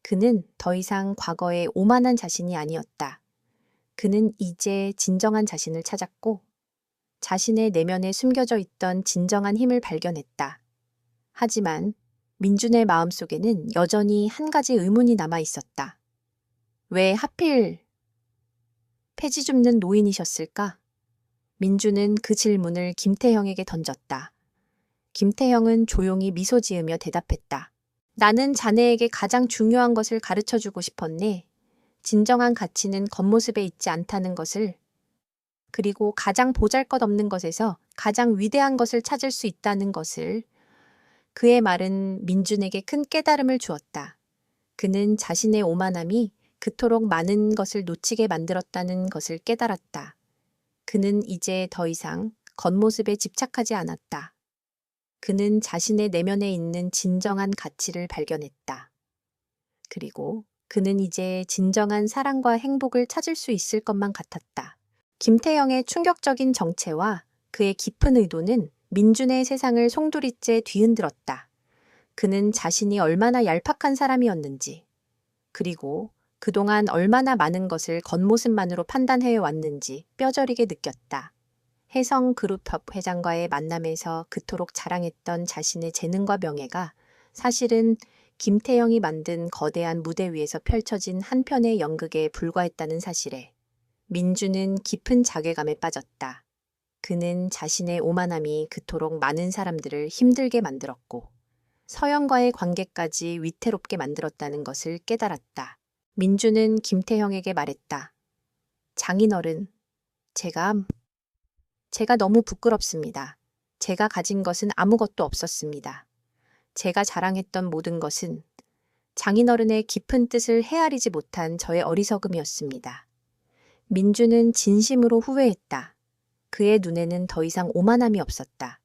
그는 더 이상 과거의 오만한 자신이 아니었다. 그는 이제 진정한 자신을 찾았고 자신의 내면에 숨겨져 있던 진정한 힘을 발견했다. 하지만 민준의 마음속에는 여전히 한 가지 의문이 남아 있었다. 왜 하필 폐지 줍는 노인이셨을까? 민준은 그 질문을 김태형에게 던졌다. 김태형은 조용히 미소 지으며 대답했다. 나는 자네에게 가장 중요한 것을 가르쳐주고 싶었네. 진정한 가치는 겉모습에 있지 않다는 것을, 그리고 가장 보잘것없는 것에서 가장 위대한 것을 찾을 수 있다는 것을. 그의 말은 민준에게 큰 깨달음을 주었다. 그는 자신의 오만함이 그토록 많은 것을 놓치게 만들었다는 것을 깨달았다. 그는 이제 더 이상 겉모습에 집착하지 않았다. 그는 자신의 내면에 있는 진정한 가치를 발견했다. 그리고 그는 이제 진정한 사랑과 행복을 찾을 수 있을 것만 같았다. 김태형의 충격적인 정체와 그의 깊은 의도는 민준의 세상을 송두리째 뒤흔들었다. 그는 자신이 얼마나 얄팍한 사람이었는지, 그리고 그동안 얼마나 많은 것을 겉모습만으로 판단해 왔는지 뼈저리게 느꼈다. 혜성그룹협 회장과의 만남에서 그토록 자랑했던 자신의 재능과 명예가 사실은 김태형이 만든 거대한 무대 위에서 펼쳐진 한 편의 연극에 불과했다는 사실에 민주는 깊은 자괴감에 빠졌다. 그는 자신의 오만함이 그토록 많은 사람들을 힘들게 만들었고 서연과의 관계까지 위태롭게 만들었다는 것을 깨달았다. 민주는 김태형에게 말했다. 장인어른, 제가 너무 부끄럽습니다. 제가 가진 것은 아무것도 없었습니다. 제가 자랑했던 모든 것은 장인어른의 깊은 뜻을 헤아리지 못한 저의 어리석음이었습니다. 민주는 진심으로 후회했다. 그의 눈에는 더 이상 오만함이 없었다.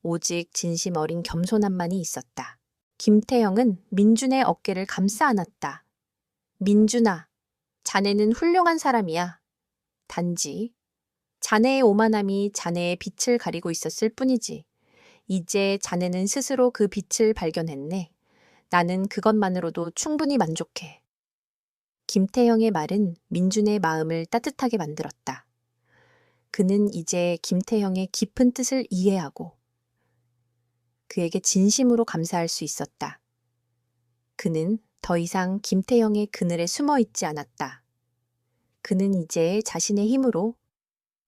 오직 진심 어린 겸손함만이 있었다. 김태형은 민준의 어깨를 감싸 안았다. 민준아, 자네는 훌륭한 사람이야. 단지 자네의 오만함이 자네의 빛을 가리고 있었을 뿐이지. 이제 자네는 스스로 그 빛을 발견했네. 나는 그것만으로도 충분히 만족해. 김태형의 말은 민준의 마음을 따뜻하게 만들었다. 그는 이제 김태형의 깊은 뜻을 이해하고 그에게 진심으로 감사할 수 있었다. 그는 더 이상 김태형의 그늘에 숨어 있지 않았다. 그는 이제 자신의 힘으로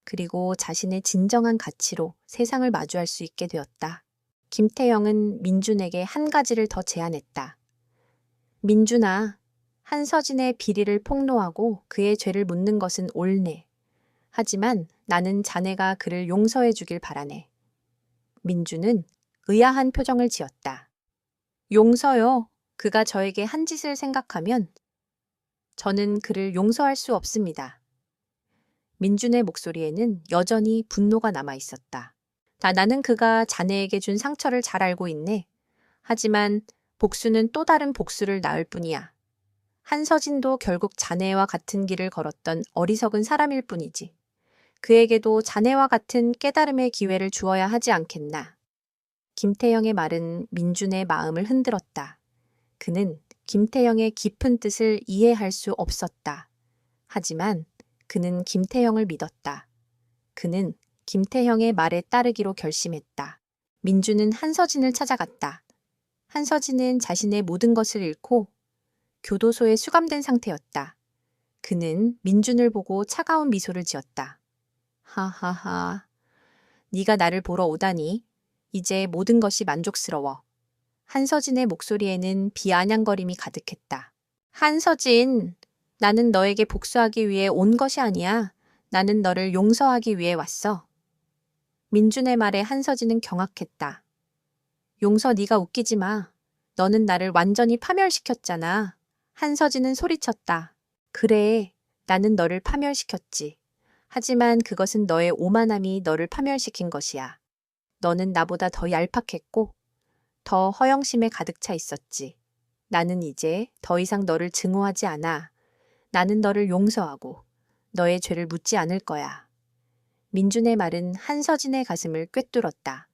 그리고 자신의 진정한 가치로 세상을 마주할 수 있게 되었다. 김태형은 민준에게 한 가지를 더 제안했다. 민준아, 한서진의 비리를 폭로하고 그의 죄를 묻는 것은 옳네. 하지만 나는 자네가 그를 용서해 주길 바라네. 민준은 의아한 표정을 지었다. 용서요? 그가 저에게 한 짓을 생각하면 저는 그를 용서할 수 없습니다. 민준의 목소리에는 여전히 분노가 남아 있었다. 나는 그가 자네에게 준 상처를 잘 알고 있네. 하지만 복수는 또 다른 복수를 낳을 뿐이야. 한서진도 결국 자네와 같은 길을 걸었던 어리석은 사람일 뿐이지. 그에게도 자네와 같은 깨달음의 기회를 주어야 하지 않겠나. 김태형의 말은 민준의 마음을 흔들었다. 그는 김태형의 깊은 뜻을 이해할 수 없었다. 하지만 그는 김태형을 믿었다. 그는 김태형의 말에 따르기로 결심했다. 민준은 한서진을 찾아갔다. 한서진은 자신의 모든 것을 잃고 교도소에 수감된 상태였다. 그는 민준을 보고 차가운 미소를 지었다. 하하하, 네가 나를 보러 오다니 이제 모든 것이 만족스러워. 한서진의 목소리에는 비아냥거림이 가득했다. 한서진, 나는 너에게 복수하기 위해 온 것이 아니야. 나는 너를 용서하기 위해 왔어. 민준의 말에 한서진은 경악했다. 용서 네가 웃기지 마. 너는 나를 완전히 파멸시켰잖아. 한서진은 소리쳤다. 그래, 나는 너를 파멸시켰지. 하지만 그것은 너의 오만함이 너를 파멸시킨 것이야. 너는 나보다 더 얄팍했고 더 허영심에 가득 차 있었지. 나는 이제 더 이상 너를 증오하지 않아. 나는 너를 용서하고 너의 죄를 묻지 않을 거야. 민준의 말은 한서진의 가슴을 꿰뚫었다.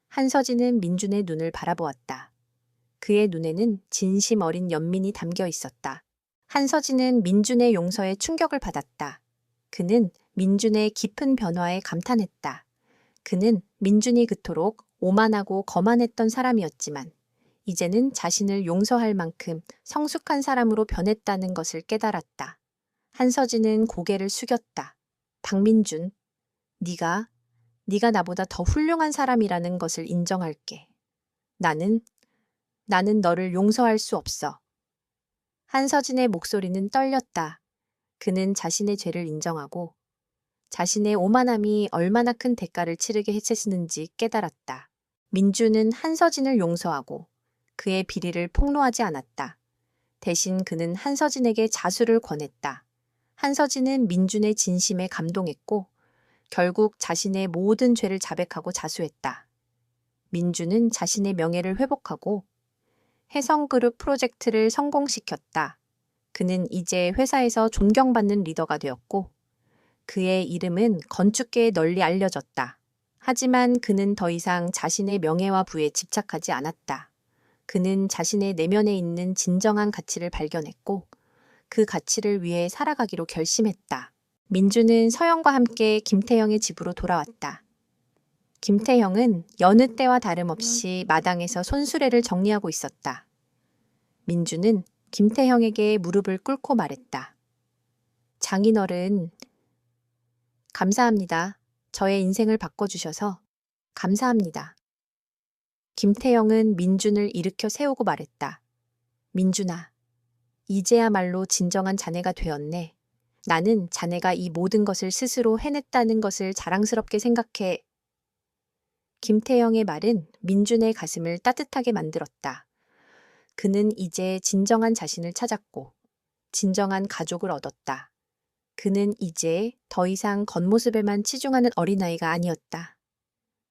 한서진은 민준의 눈을 바라보았다. 그의 눈에는 진심 어린 연민이 담겨 있었다. 한서진은 민준의 용서에 충격을 받았다. 그는 민준의 깊은 변화에 감탄했다. 그는 민준이 그토록 오만하고 거만했던 사람이었지만 이제는 자신을 용서할 만큼 성숙한 사람으로 변했다는 것을 깨달았다. 한서진은 고개를 숙였다. 박민준, 네가 나보다 더 훌륭한 사람이라는 것을 인정할게. 나는 너를 용서할 수 없어. 한서진의 목소리는 떨렸다. 그는 자신의 죄를 인정하고 자신의 오만함이 얼마나 큰 대가를 치르게 했었는지 깨달았다. 민주는 한서진을 용서하고 그의 비리를 폭로하지 않았다. 대신 그는 한서진에게 자수를 권했다. 한서진은 민준의 진심에 감동했고 결국 자신의 모든 죄를 자백하고 자수했다. 민준은 자신의 명예를 회복하고 혜성그룹 프로젝트를 성공시켰다. 그는 이제 회사에서 존경받는 리더가 되었고 그의 이름은 건축계에 널리 알려졌다. 하지만 그는 더 이상 자신의 명예와 부에 집착하지 않았다. 그는 자신의 내면에 있는 진정한 가치를 발견했고 그 가치를 위해 살아가기로 결심했다. 민주는 서영과 함께 김태형의 집으로 돌아왔다. 김태형은 여느 때와 다름없이 마당에서 손수레를 정리하고 있었다. 민주는 김태형에게 무릎을 꿇고 말했다. 장인어른, 감사합니다. 저의 인생을 바꿔주셔서 감사합니다. 김태형은 민준을 일으켜 세우고 말했다. 민준아, 이제야말로 진정한 자네가 되었네. 나는 자네가 이 모든 것을 스스로 해냈다는 것을 자랑스럽게 생각해. 김태형의 말은 민준의 가슴을 따뜻하게 만들었다. 그는 이제 진정한 자신을 찾았고 진정한 가족을 얻었다. 그는 이제 더 이상 겉모습에만 치중하는 어린아이가 아니었다.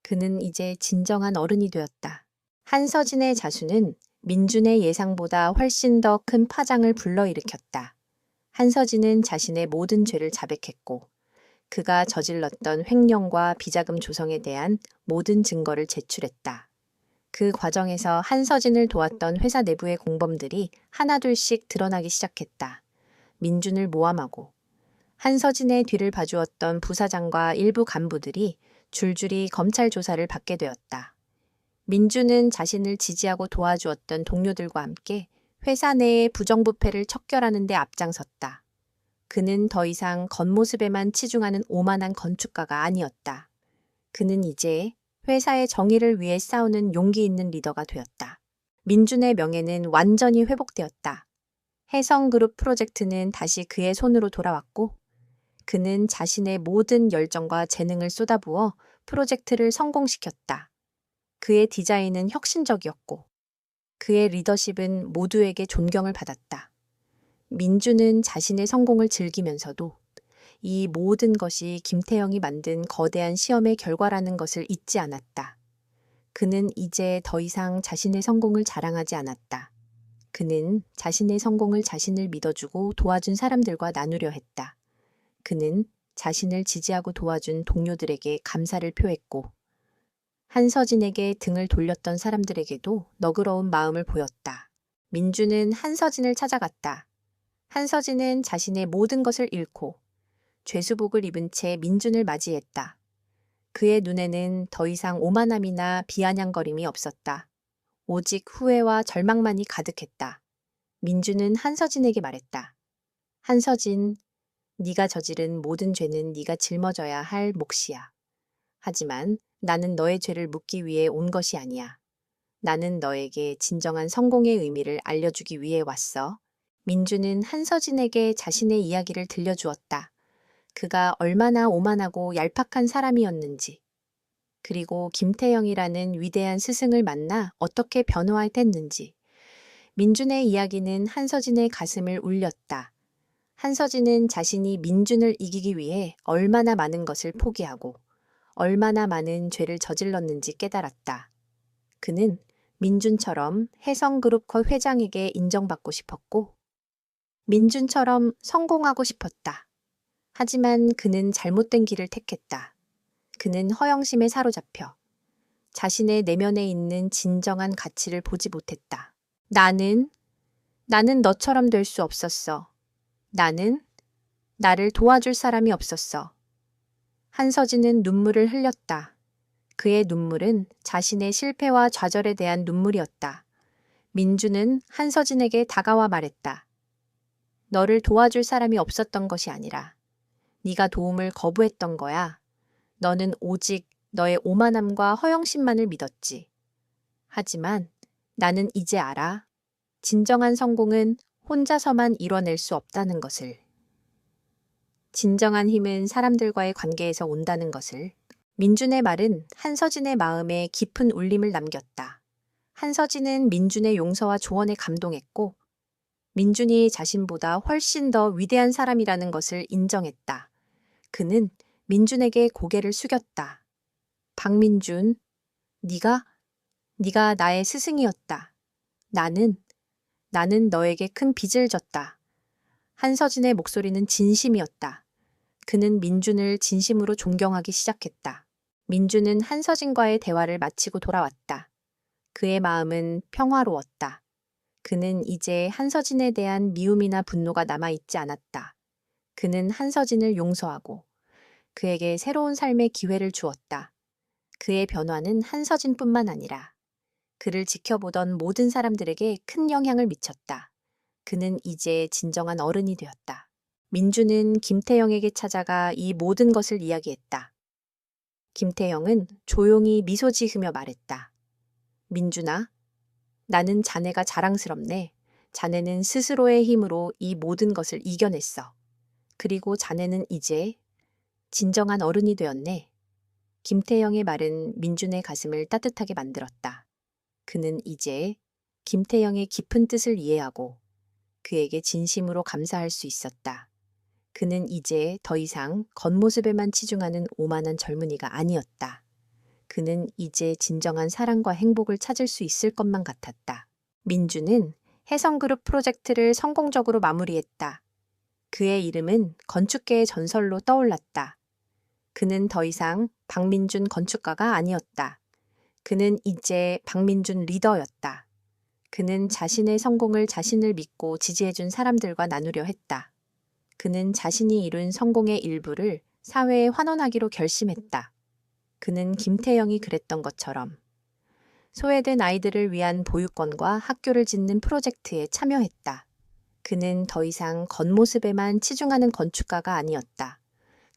그는 이제 진정한 어른이 되었다. 한서진의 자수는 민준의 예상보다 훨씬 더 큰 파장을 불러일으켰다. 한서진은 자신의 모든 죄를 자백했고 그가 저질렀던 횡령과 비자금 조성에 대한 모든 증거를 제출했다. 그 과정에서 한서진을 도왔던 회사 내부의 공범들이 하나둘씩 드러나기 시작했다. 민준을 모함하고 한서진의 뒤를 봐주었던 부사장과 일부 간부들이 줄줄이 검찰 조사를 받게 되었다. 민준은 자신을 지지하고 도와주었던 동료들과 함께 회사 내의 부정부패를 척결하는 데 앞장섰다. 그는 더 이상 겉모습에만 치중하는 오만한 건축가가 아니었다. 그는 이제 회사의 정의를 위해 싸우는 용기 있는 리더가 되었다. 민준의 명예는 완전히 회복되었다. 혜성그룹 프로젝트는 다시 그의 손으로 돌아왔고 그는 자신의 모든 열정과 재능을 쏟아부어 프로젝트를 성공시켰다. 그의 디자인은 혁신적이었고 그의 리더십은 모두에게 존경을 받았다. 민주는 자신의 성공을 즐기면서도 이 모든 것이 김태형이 만든 거대한 시험의 결과라는 것을 잊지 않았다. 그는 이제 더 이상 자신의 성공을 자랑하지 않았다. 그는 자신의 성공을 자신을 믿어주고 도와준 사람들과 나누려 했다. 그는 자신을 지지하고 도와준 동료들에게 감사를 표했고 한서진에게 등을 돌렸던 사람들에게도 너그러운 마음을 보였다. 민주는 한서진을 찾아갔다. 한서진은 자신의 모든 것을 잃고 죄수복을 입은 채 민준을 맞이했다. 그의 눈에는 더 이상 오만함이나 비아냥거림이 없었다. 오직 후회와 절망만이 가득했다. 민준은 한서진에게 말했다. 한서진, 네가 저지른 모든 죄는 네가 짊어져야 할 몫이야. 하지만 나는 너의 죄를 묻기 위해 온 것이 아니야. 나는 너에게 진정한 성공의 의미를 알려주기 위해 왔어. 민주는 한서진에게 자신의 이야기를 들려주었다. 그가 얼마나 오만하고 얄팍한 사람이었는지, 그리고 김태형이라는 위대한 스승을 만나 어떻게 변화했는지. 민준의 이야기는 한서진의 가슴을 울렸다. 한서진은 자신이 민준을 이기기 위해 얼마나 많은 것을 포기하고 얼마나 많은 죄를 저질렀는지 깨달았다. 그는 민준처럼 혜성그룹 회장에게 인정받고 싶었고 민준처럼 성공하고 싶었다. 하지만 그는 잘못된 길을 택했다. 그는 허영심에 사로잡혀 자신의 내면에 있는 진정한 가치를 보지 못했다. 나는 너처럼 될 수 없었어. 나를 도와줄 사람이 없었어. 한서진은 눈물을 흘렸다. 그의 눈물은 자신의 실패와 좌절에 대한 눈물이었다. 민주는 한서진에게 다가와 말했다. 너를 도와줄 사람이 없었던 것이 아니라 네가 도움을 거부했던 거야. 너는 오직 너의 오만함과 허영심만을 믿었지. 하지만 나는 이제 알아. 진정한 성공은 혼자서만 이뤄낼 수 없다는 것을. 진정한 힘은 사람들과의 관계에서 온다는 것을. 민준의 말은 한서진의 마음에 깊은 울림을 남겼다. 한서진은 민준의 용서와 조언에 감동했고 민준이 자신보다 훨씬 더 위대한 사람이라는 것을 인정했다. 그는 민준에게 고개를 숙였다. 박민준, 네가 나의 스승이었다. 나는 너에게 큰 빚을 졌다. 한서진의 목소리는 진심이었다. 그는 민준을 진심으로 존경하기 시작했다. 민준은 한서진과의 대화를 마치고 돌아왔다. 그의 마음은 평화로웠다. 그는 이제 한서진에 대한 미움이나 분노가 남아있지 않았다. 그는 한서진을 용서하고 그에게 새로운 삶의 기회를 주었다. 그의 변화는 한서진뿐만 아니라 그를 지켜보던 모든 사람들에게 큰 영향을 미쳤다. 그는 이제 진정한 어른이 되었다. 민주는 김태형에게 찾아가 이 모든 것을 이야기했다. 김태형은 조용히 미소 지으며 말했다. 민준아, 나는 자네가 자랑스럽네. 자네는 스스로의 힘으로 이 모든 것을 이겨냈어. 그리고 자네는 이제 진정한 어른이 되었네. 김태형의 말은 민준의 가슴을 따뜻하게 만들었다. 그는 이제 김태형의 깊은 뜻을 이해하고 그에게 진심으로 감사할 수 있었다. 그는 이제 더 이상 겉모습에만 치중하는 오만한 젊은이가 아니었다. 그는 이제 진정한 사랑과 행복을 찾을 수 있을 것만 같았다. 민주는 혜성그룹 프로젝트를 성공적으로 마무리했다. 그의 이름은 건축계의 전설로 떠올랐다. 그는 더 이상 박민준 건축가가 아니었다. 그는 이제 박민준 리더였다. 그는 자신의 성공을 자신을 믿고 지지해준 사람들과 나누려 했다. 그는 자신이 이룬 성공의 일부를 사회에 환원하기로 결심했다. 그는 김태형이 그랬던 것처럼 소외된 아이들을 위한 보육원과 학교를 짓는 프로젝트에 참여했다. 그는 더 이상 겉모습에만 치중하는 건축가가 아니었다.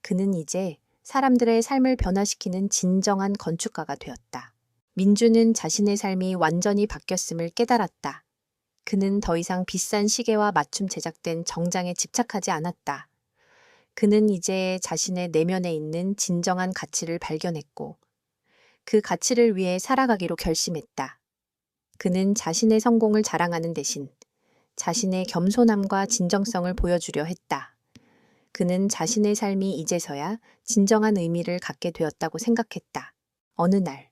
그는 이제 사람들의 삶을 변화시키는 진정한 건축가가 되었다. 민주는 자신의 삶이 완전히 바뀌었음을 깨달았다. 그는 더 이상 비싼 시계와 맞춤 제작된 정장에 집착하지 않았다. 그는 이제 자신의 내면에 있는 진정한 가치를 발견했고 그 가치를 위해 살아가기로 결심했다. 그는 자신의 성공을 자랑하는 대신 자신의 겸손함과 진정성을 보여주려 했다. 그는 자신의 삶이 이제서야 진정한 의미를 갖게 되었다고 생각했다. 어느 날,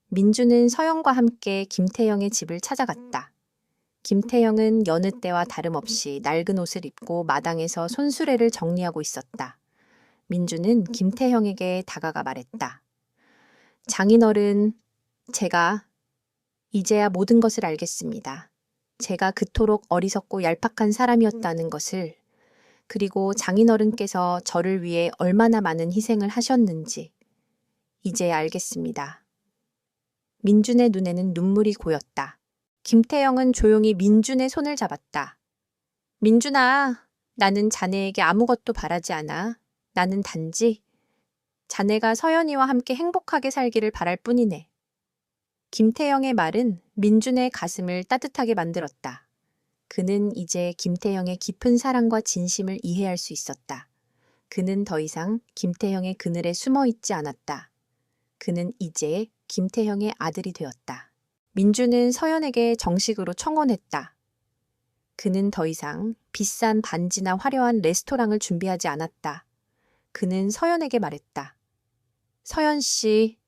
민주는 서영과 함께 김태형의 집을 찾아갔다. 김태형은 여느 때와 다름없이 낡은 옷을 입고 마당에서 손수레를 정리하고 있었다. 민주는 김태형에게 다가가 말했다. 장인어른, 제가 이제야 모든 것을 알겠습니다. 제가 그토록 어리석고 얄팍한 사람이었다는 것을, 그리고 장인어른께서 저를 위해 얼마나 많은 희생을 하셨는지 이제 알겠습니다. 민준의 눈에는 눈물이 고였다. 김태형은 조용히 민준의 손을 잡았다. 민준아, 나는 자네에게 아무것도 바라지 않아. 나는 단지 자네가 서연이와 함께 행복하게 살기를 바랄 뿐이네. 김태형의 말은 민준의 가슴을 따뜻하게 만들었다. 그는 이제 김태형의 깊은 사랑과 진심을 이해할 수 있었다. 그는 더 이상 김태형의 그늘에 숨어 있지 않았다. 그는 이제 김태형의 아들이 되었다. 민주는 서연에게 정식으로 청혼했다. 그는 더 이상 비싼 반지나 화려한 레스토랑을 준비하지 않았다. 그는 서연에게 말했다. 서연 씨,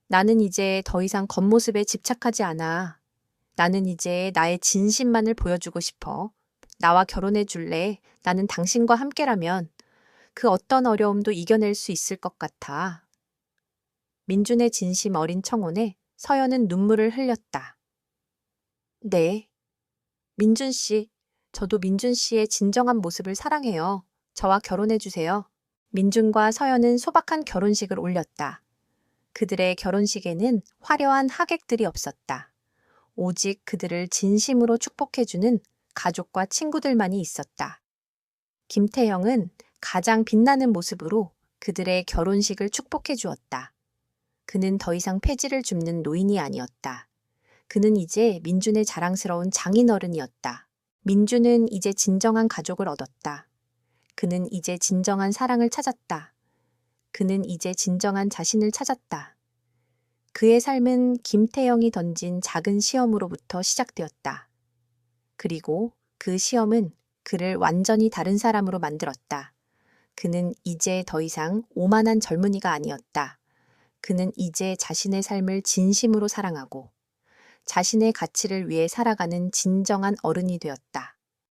나는 이제 더 이상 겉모습에 집착하지 않아. 나는 이제 나의 진심만을 보여주고 싶어. 나와 결혼해 줄래? 나는 당신과 함께라면 그 어떤 어려움도 이겨낼 수 있을 것 같아. 민준의 진심 어린 청혼에 서연은 눈물을 흘렸다. 네. 민준 씨, 저도 민준 씨의 진정한 모습을 사랑해요. 저와 결혼해 주세요. 민준과 서연은 소박한 결혼식을 올렸다. 그들의 결혼식에는 화려한 하객들이 없었다. 오직 그들을 진심으로 축복해주는 가족과 친구들만이 있었다. 김태형은 가장 빛나는 모습으로 그들의 결혼식을 축복해 주었다. 그는 더 이상 폐지를 줍는 노인이 아니었다. 그는 이제 민준의 자랑스러운 장인어른이었다. 민준은 이제 진정한 가족을 얻었다. 그는 이제 진정한 사랑을 찾았다. 그는 이제 진정한 자신을 찾았다. 그의 삶은 김태형이 던진 작은 시험으로부터 시작되었다. 그리고 그 시험은 그를 완전히 다른 사람으로 만들었다. 그는 이제 더 이상 오만한 젊은이가 아니었다. 그는 이제 자신의 삶을 진심으로 사랑하고 자신의 가치를 위해 살아가는 진정한 어른이 되었다.